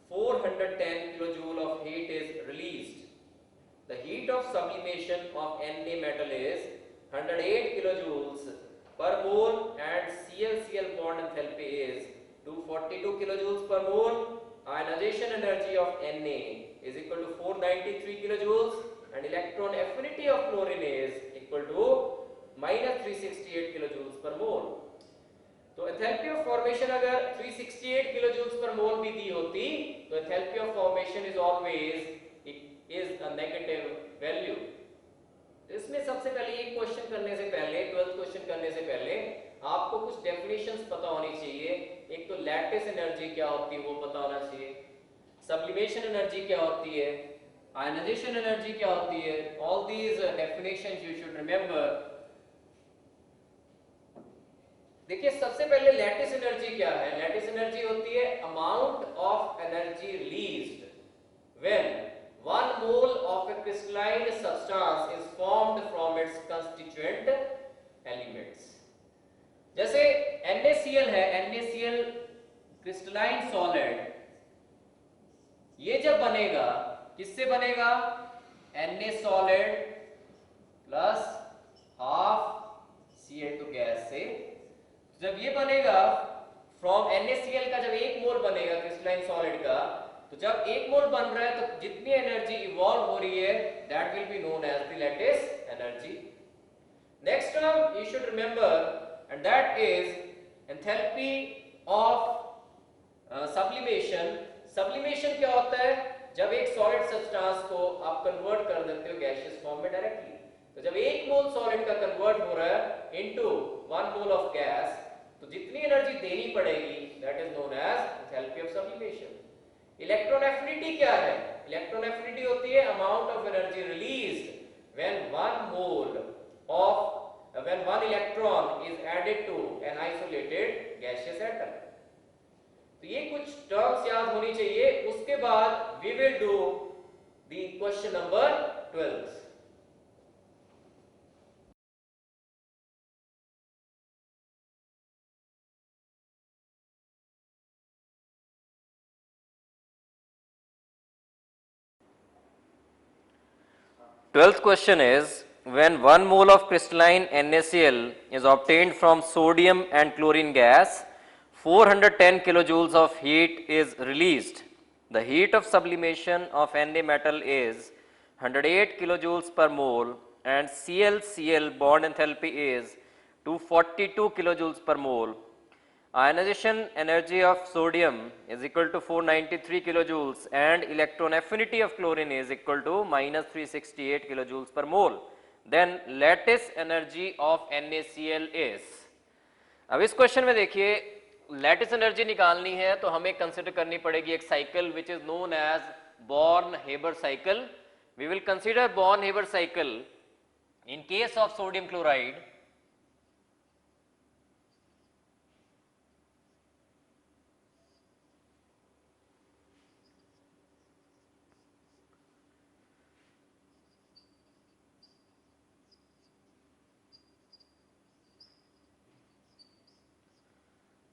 410 kilojoule of heat is released. The heat of sublimation of Na metal is 108 kilojoules per mole and Cl-Cl bond enthalpy is 242 kilojoules per mole. Ionization energy of Na is equal to 493 kilojoules and electron affinity of chlorine is equal to minus 368 kilojoules per mole. तो enthalpy of formation अगर 368 किलोजूल्स पर मोल भी दी होती तो enthalpy of formation is always is a negative value. इसमें सबसे पहले ये क्वेश्चन करने से पहले 12th क्वेश्चन करने से पहले आपको कुछ डेफिनेशंस पता होनी चाहिए. एक तो लैटिस एनर्जी क्या होती है वो पता होना चाहिए, सब्लिमेशन एनर्जी क्या होती है, आयनाइजेशन एनर्जी क्या होती है. All these definitions you should remember. देखिए सबसे पहले लैटिस एनर्जी क्या है? लैटिस एनर्जी होती है amount of energy released when 1 mole of a crystalline substance is formed from its constituent elements. जैसे NaCl है, NaCl क्रिस्टलाइन सॉलिड, ये जब बनेगा किससे बनेगा? Na solid plus half Cl2 gas से. जब ये बनेगा फ्रॉम NaCl का जब 1 मोल बनेगा क्रिस्टलाइन सॉलिड का, तो जब 1 मोल बन रहा है तो जितनी एनर्जी इवॉल्व हो रही है that will be known as the lattice energy. Next term you should remember and that is enthalpy of sublimation. Sublimation क्या होता है? जब एक सॉलिड सब्सटेंस को आप कन्वर्ट कर देते हो गैसियस फॉर्म में डायरेक्टली, तो जब 1 मोल सॉलिड का कन्वर्ट हो रहा है इनटू 1 मोल ऑफ गैस, तो जितनी एनर्जी देनी पड़ेगी that is known as enthalpy of sublimation. Electron affinity क्या है? इलेक्ट्रॉन एफिनिटी होती है amount of energy released when 1 electron is added to an isolated gaseous atom. तो ये कुछ टर्म्स याद होनी चाहिए. उसके बाद we will do the question number 12. Twelfth question is, when 1 mole of crystalline NaCl is obtained from sodium and chlorine gas, 410 kilojoules of heat is released. The heat of sublimation of Na metal is 108 kilojoules per mole and Cl-Cl bond enthalpy is 242 kilojoules per mole. Ionization energy of sodium is equal to 493 kilojoules and electron affinity of chlorine is equal to minus 368 kilojoules per mole. Then lattice energy of NaCl is. अब इस question में देखिए lattice energy निकालनी है तो हमें consider करनी पड़ेगी एक cycle which is known as Born Haber cycle. We will consider Born Haber cycle in case of sodium chloride.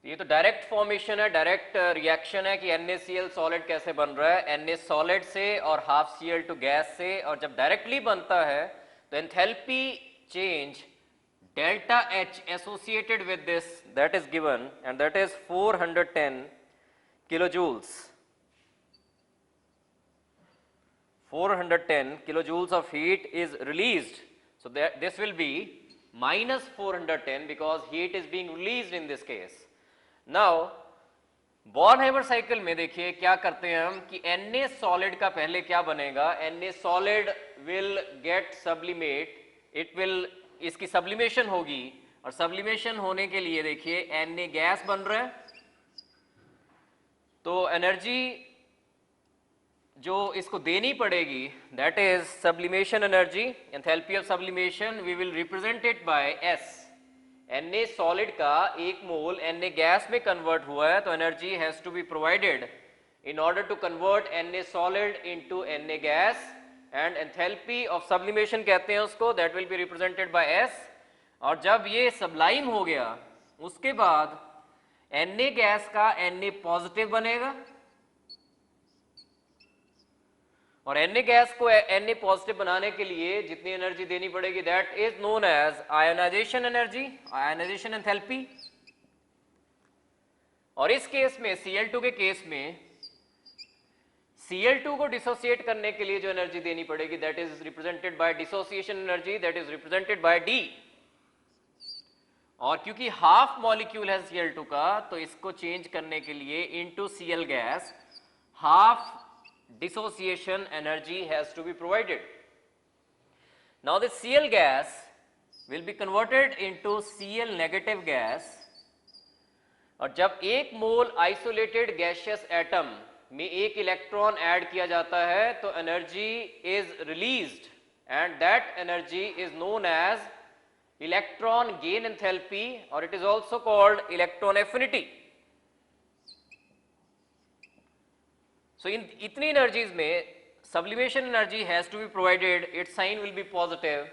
ये तो डायरेक्ट फॉर्मेशन है, डायरेक्ट रिएक्शन है कि NaCl सॉलिड कैसे बन रहा है Na सॉलिड से और हाफ Cl2 गैस से. और जब डायरेक्टली बनता है तो enthalpy change delta H associated with this that is given and that is 410 kilojoules. 410 kilojoules of heat is released. So this will be minus 410 because heat is being released in this case. Now born-Haber cycle में देखिए क्या करते हैं हम कि Na solid का पहले क्या बनेगा? Na solid will get sublimate, it will, इसकी सब्लिमेशन होगी और सब्लिमेशन होने के लिए देखिए Na गैस बन रहा है तो एनर्जी जो इसको देनी पड़ेगी that is sublimation energy. Enthalpy of sublimation we will represent it by S. Na solid का 1 मोल Na गैस में कन्वर्ट हुआ है तो energy has to be provided in order to convert Na solid into Na gas and enthalpy of sublimation कहते हैं उसको, that will be represented by S. और जब ये सब्लाइम हो गया उसके बाद Na गैस का Na पॉजिटिव बनेगा और Na गैस को Na पॉजिटिव बनाने के लिए जितनी एनर्जी देनी पड़ेगी that is known as ionization energy, ionization enthalpy. और इस केस में Cl2 के केस में Cl2 को डिसोसिएट करने के लिए जो एनर्जी देनी पड़ेगी that is represented by dissociation energy, that is represented by D. और क्योंकि हाफ मॉलिक्यूल है Cl2 का तो इसको चेंज करने के लिए into Cl gas half dissociation energy has to be provided. Now the Cl gas will be converted into Cl negative gas और जब 1 मोल आइसोलेटेड गैसियस एटम में 1 इलेक्ट्रॉन ऐड किया जाता है तो energy is released and that energy is known as electron gain enthalpy और it is also called electron affinity. So in इतनी energies में sublimation energy has to be provided, its sign will be positive.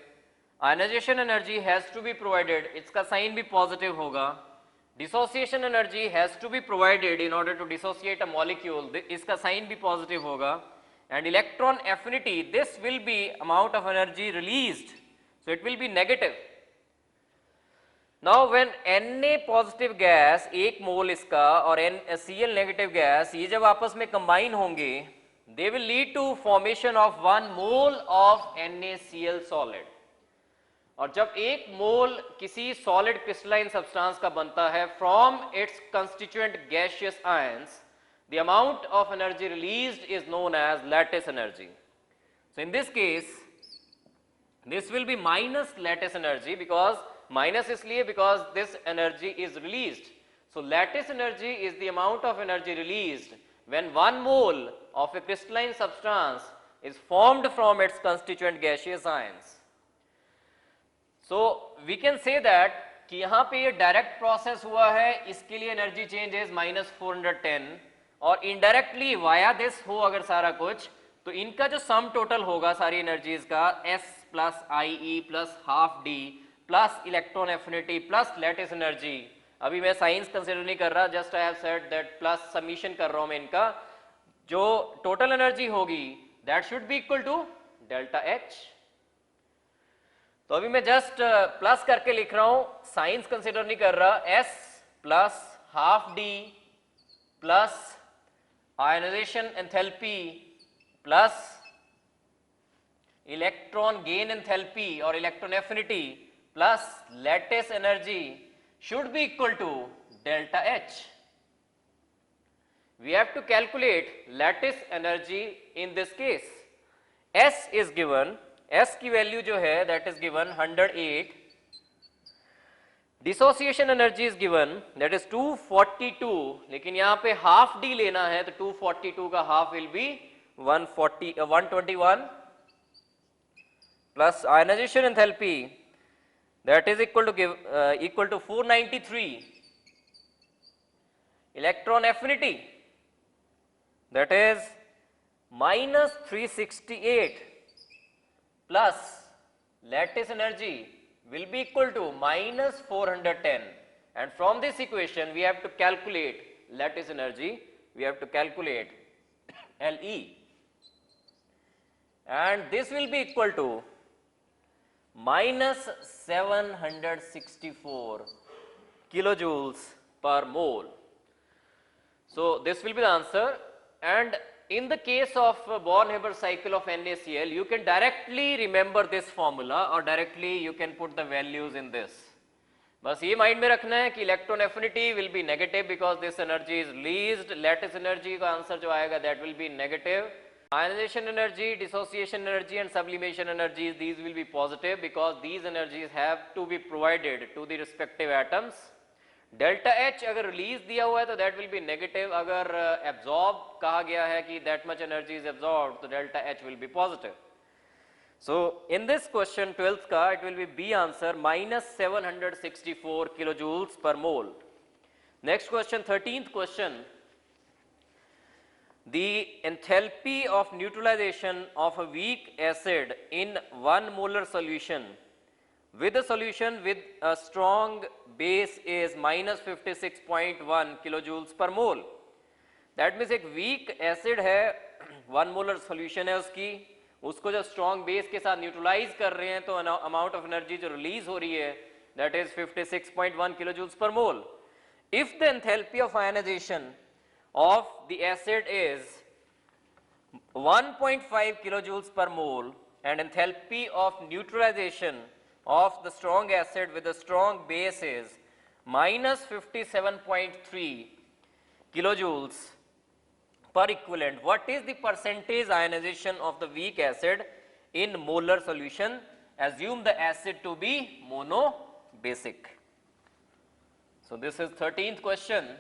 Ionization energy has to be provided, इसका sign भी positive होगा. Dissociation energy has to be provided in order to dissociate a molecule, इसका sign भी positive होगा. And electron affinity, this will be amount of energy released, so it will be negative. Now when Na positive gas, एक मोल इसका, और Cl negative gas, ये जब आपस में कंबाइन होंगे, they will lead to formation of 1 mole of NaCl solid. और जब एक मोल किसी सॉलिड क्रिस्टलाइन सब्सटेंस का बनता है from its constituent gaseous ions, the amount of energy released is known as lattice energy. So in this case, this will be minus lattice energy, because minus इसलिए because this energy is released. So lattice energy is the amount of energy released when 1 mole of a crystalline substance is formed from its constituent gaseous ions. So we can say that कि यहाँ पे ये direct process हुआ है, इसके लिए energy change is -410, और indirectly via this हो अगर सारा कुछ, तो इनका जो सम टोटल होगा सारी एनर्जीज का, S plus IE plus half D plus electron affinity plus lattice energy, अभी मैं साइंस कंसिडर नहीं कर रहा, just I have said that plus summation कर रहा हूं मैं, इनका जो टोटल एनर्जी होगी that should be equal to delta H। तो अभी मैं जस्ट प्लस करके लिख रहा हूं, साइंस कंसिडर नहीं कर रहा, S plus half D plus ionization enthalpy plus electron gain enthalpy और electron affinity plus lattice energy should be equal to delta H. We have to calculate lattice energy in this case. S is given, S की value जो है that is given 108, dissociation energy is given that is 242, लेकिन यहां पे half D लेना है तो 242 का half will be 121 plus ionization enthalpy that is equal to 493, electron affinity that is -368 plus lattice energy will be equal to -410, and from this equation we have to calculate lattice energy, we have to calculate Le, and this will be equal to -764 kilojoules per mole. So this will be the answer, and in the case of Born-Haber cycle of NaCl, you can directly remember this formula or directly you can put the values in this. बस ये mind में रखना है कि electron affinity will be negative because this energy is released, lattice energy का answer जो आएगा that will be negative, ionization energy, dissociation energy and sublimation energy these will be positive because these energies have to be provided to the respective atoms. Delta H अगर release दिया हुआ है तो that will be negative, अगर absorb कहा गया है कि that much energy is absorb तो delta H will be positive. So in this question 12th का it will be be answer -764 kilojoules per mole। Next question 13th question, the enthalpy of neutralization of a weak acid in 1 molar solution with a solution with a strong base is -56.1 kilojoules per mole। That means एक weak acid है, 1 molar solution है उसकी, उसको जब strong base के साथ neutralise कर रहे हैं तो amount of energy जो रिलीज हो रही है that is 56.1 kilojoules per mole। If the enthalpy of ionization of the acid is 1.5 kilojoules per mole and enthalpy of neutralization of the strong acid with a strong base is -57.3 kilojoules per equivalent, what is the percentage ionization of the weak acid in molar solution? Assume the acid to be monobasic. So this is 13th question।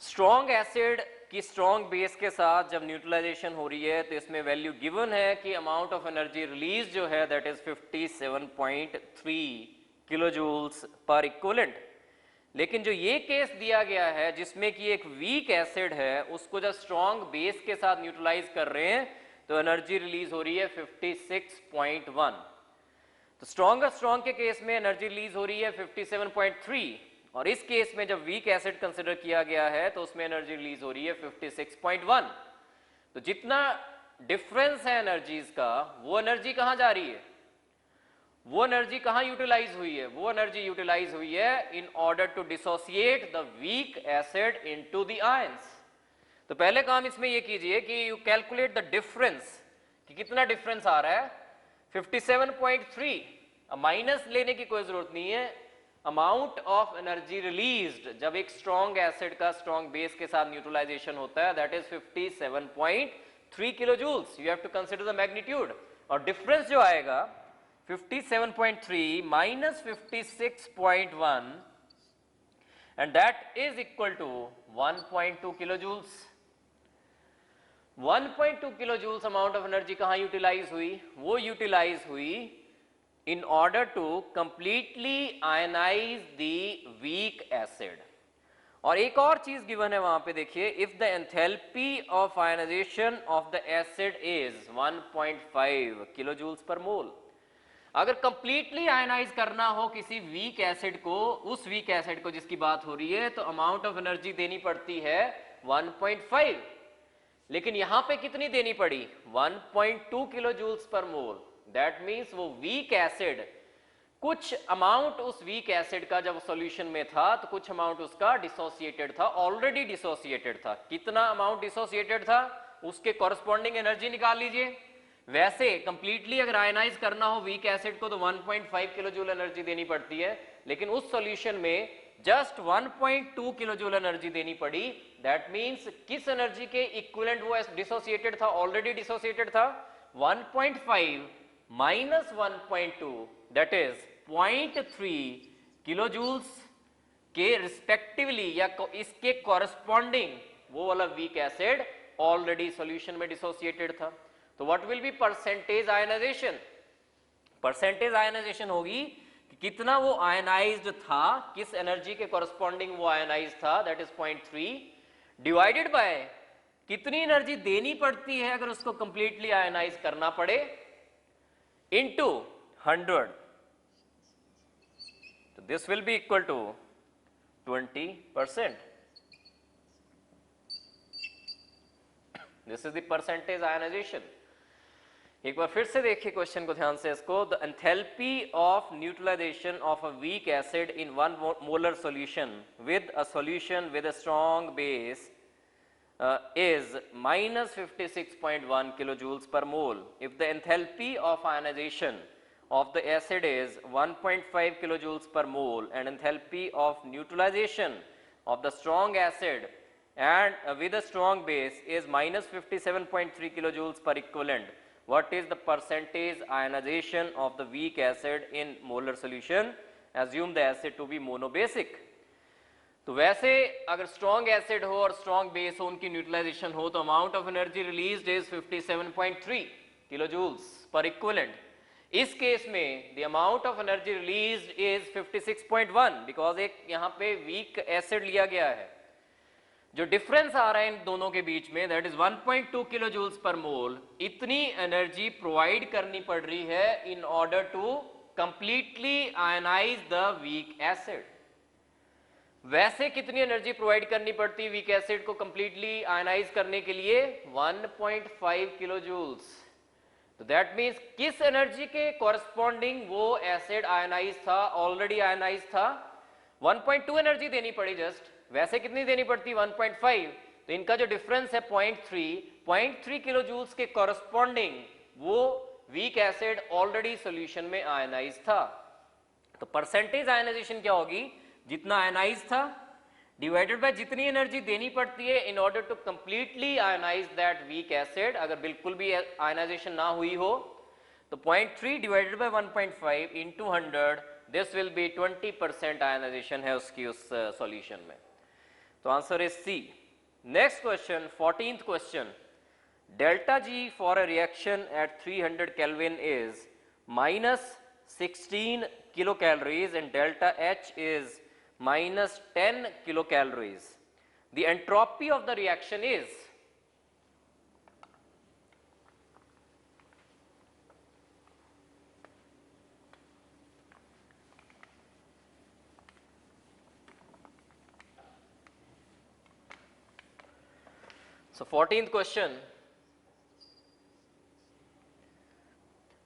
Strong acid की strong base के साथ जब neutralisation हो रही है तो इसमें value given है कि अमाउंट ऑफ एनर्जी रिलीज जो है दैट इज 57.3 किलोजूल्स पर इक्विवेलेंट। लेकिन जो ये केस दिया गया है जिसमें कि एक वीक एसिड है उसको जब स्ट्रॉन्ग बेस के साथ न्यूट्रलाइज कर रहे हैं तो एनर्जी रिलीज हो रही है 56.1। तो स्ट्रॉन्ग के केस में एनर्जी रिलीज हो रही है 57.3, और इस केस में जब वीक एसिड कंसिडर किया गया है तो उसमें एनर्जी रिलीज हो रही है 56.1। तो जितना डिफरेंस है एनर्जीज का, वो एनर्जी कहां जा रही है, वो एनर्जी कहां यूटिलाइज हुई है, वो एनर्जी यूटिलाइज हुई है in order to dissociate the weak acid into the ions. तो पहले काम इसमें ये कीजिए कि यू कैलकुलेट द डिफरेंस, कि कितना डिफरेंस आ रहा है 57.3। माइनस लेने की कोई जरूरत नहीं है, अमाउंट ऑफ एनर्जी रिलीज्ड जब एक स्ट्रॉन्ग एसिड का स्ट्रॉन्ग बेस के साथ न्यूट्रलाइजेशन होता है, that is 57.3 kilo joules. You have to consider the magnitude, और डिफरेंस जो आएगा 57.3 minus 56.1 and that is equal to 1.2 kilojoules। 1.2 kilojoules amount of energy कहाँ यूटिलाइज हुई, वो यूटिलाइज हुई in order to completely ionize the weak acid। और एक और चीज गिवन है वहां पे देखिए, if the enthalpy of ionization of the acid is 1.5 kilojoules per mole। अगर कंप्लीटली आयनाइज करना हो किसी वीक एसिड को, उस वीक एसिड को जिसकी बात हो रही है, तो अमाउंट ऑफ एनर्जी देनी पड़ती है 1.5, लेकिन यहां पे कितनी देनी पड़ी 1.2 kilo joules per mole. That means वो वीक एसिड, कुछ अमाउंट उस वीक एसिड का जब सॉल्यूशन में था तो कुछ अमाउंट उसका डिसोसिएटेड था, ऑलरेडी डिसोसिएटेड था। कितना अमाउंट डिसोसिएटेड था, उसके कॉरस्पॉन्डिंग एनर्जी निकाल लीजिए। वैसे कंप्लीटली अगर आयनाइज करना हो वीक एसिड को तो 1.5 किलो जूल एनर्जी देनी पड़ती है, लेकिन उस सॉल्यूशन में जस्ट 1.2 किलो जूल एनर्जी देनी पड़ी। दैट मींस किस एनर्जी के इक्विवेलेंट वो डिसोसिएटेड था, ऑलरेडी डिसोसिएटेड था। 1.5 minus 1.2 that is 0.3 kilo joules के रिस्पेक्टिवली, या इसके कॉरस्पॉन्डिंग वो वाला वीक एसिड ऑलरेडी सॉल्यूशन में डिसोसिएटेड था। तो what will be percentage ionization, percentage ionization होगी कि कितना वो आयनाइज्ड था, किस एनर्जी के कॉरस्पॉन्डिंग वो आयनाइज था, दैट इज 0.3 डिवाइडेड बाय कितनी एनर्जी देनी पड़ती है अगर उसको कंप्लीटली आयनाइज करना पड़े, इनटू 100। तो this will be equal to 20%। This is the percentage ionization. एक बार फिर से देखिए क्वेश्चन को ध्यान से इसको। The enthalpy of neutralization of a weak acid in 1 molar solution with a solution with a strong base is minus 56.1 kilojoules per mole if the enthalpy of ionization of the acid is 1.5 kilojoules per mole and enthalpy of neutralization of the strong acid and with a strong base is minus 57.3 kilojoules per equivalent. What is the percentage ionization of the weak acid in molar solution? Assume the acid to be monobasic। तो वैसे अगर strong acid हो और strong base हो, उनकी neutralization हो, तो amount of energy released is 57.3 kilo joules per equivalent. इस केस में the amount of energy released is 56.1 because एक यहाँ पे वीक एसिड लिया गया है। जो डिफरेंस आ रहा है इन दोनों के बीच में that is 1.2 kilo joules per मोल। इतनी एनर्जी प्रोवाइड करनी पड़ रही है in order to completely ionize the weak acid. वैसे कितनी एनर्जी प्रोवाइड करनी पड़ती है वीक एसिड को कंप्लीटली आयनाइज करने के लिए 1.5 किलो जूल्स। तो दैट मींस किस एनर्जी के कॉरस्पॉन्डिंग वो एसिड आयनाइज था, ऑलरेडी आयनाइज था, 1.2 एनर्जी देनी पड़ी जस्ट। वैसे कितनी देनी पड़ती 1.5। तो इनका जो डिफरेंस है 0.3 किलो जूल्स के कॉरस्पॉन्डिंग वो वीक एसिड ऑलरेडी सॉल्यूशन में आयनाइज था। तो परसेंटेज आयनाइजेशन क्या होगी, जितना आयनाइज था डिवाइडेड बाय जितनी एनर्जी देनी पड़ती है in order to completely ionize that weak acid. अगर बिल्कुल भी आयनाइजेशन ना हुई हो तो 0.3 divided by 1.5 into 100, this will be 20% ionization है उसकी उस सॉल्यूशन में। तो answer is C. Next question, 14th question, delta G for a reaction at 300 Kelvin इज minus 16 kilocalories and delta H is minus 10 kilocalories. The entropy of the reaction is, so 14th question,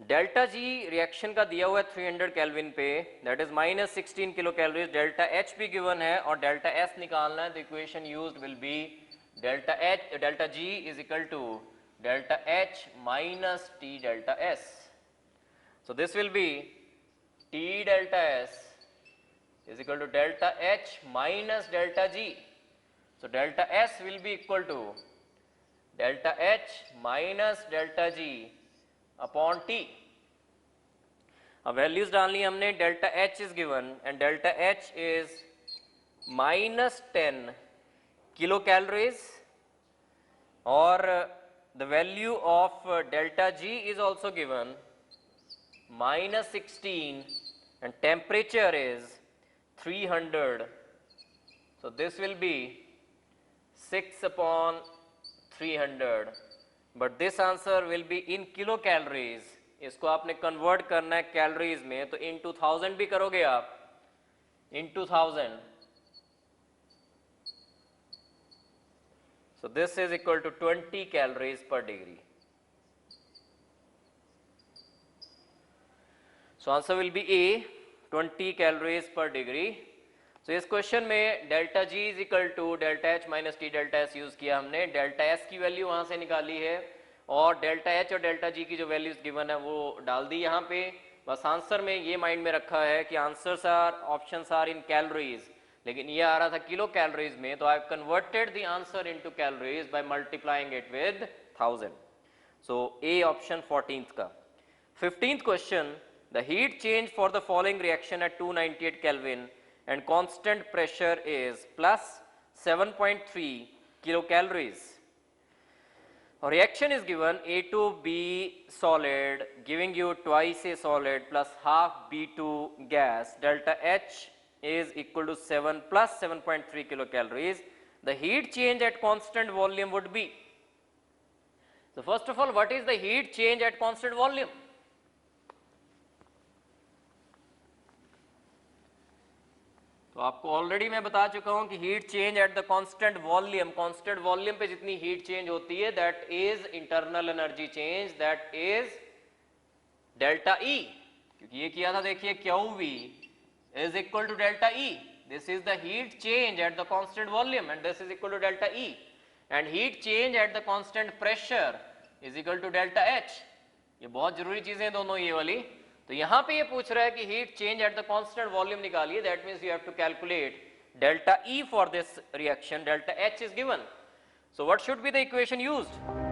delta G reaction का दिया हुआ है 300 Kelvin पे, that is -16 kilo calories. Delta H भी given है और delta S निकालना है. The equation used will be delta G is equal to delta H minus T delta S. So this will be T delta S is equal to delta H minus delta G. So delta S will be equal to delta H minus delta G upon T. अब values डालनी हमने. Delta H is given and delta H is minus 10 kilo calories और the value of delta G is also given minus 16 and temperature is 300. So this will be 6 upon 300. But this answer will be in kilocalories. इसको आपने convert करना है calories में, तो into 1000 भी करोगे आप, into 1000. So this is equal to 20 calories per degree. So answer will be A, 20 calories पर डिग्री. सो इस क्वेश्चन में delta G is equal to delta H minus T delta S use किया हमने. Delta S की value वहां से निकाली है और डेल्टा एच और डेल्टा जी की जो वैल्यूज गिवन है वो डाल दी यहाँ पे. बस आंसर में ये माइंड में रखा है कि answers are options are in calories, लेकिन ये आ रहा था किलो कैलोरीज में, तो I have converted the answer into calories by multiplying it with 1000. So A option 14th का. 15th question. The heat change for the following reaction at 298 Kelvin and constant pressure is plus 7.3 kilocalories. Our reaction is given A2B solid giving you twice A solid plus half B2 gas. Delta H is equal to 7 plus 7.3 kilocalories. The heat change at constant volume would be. So first of all, what is the heat change at constant volume? तो आपको already मैं बता चुका हूं कि heat change at the constant volume पे जितनी heat change होती है that is internal energy change, that is delta E. क्योंकि ये किया था देखिए Q V is equal to delta E. This is the heat change at the constant volume and this is equal to delta E. And heat change at the constant pressure is equal to delta H. ये बहुत जरूरी चीजें दोनों ये वाली. तो यहां पे ये पूछ रहा है कि heat change at the constant volume निकालिए. That means you have to calculate delta E for this reaction. Delta H is given. So what should be the equation used?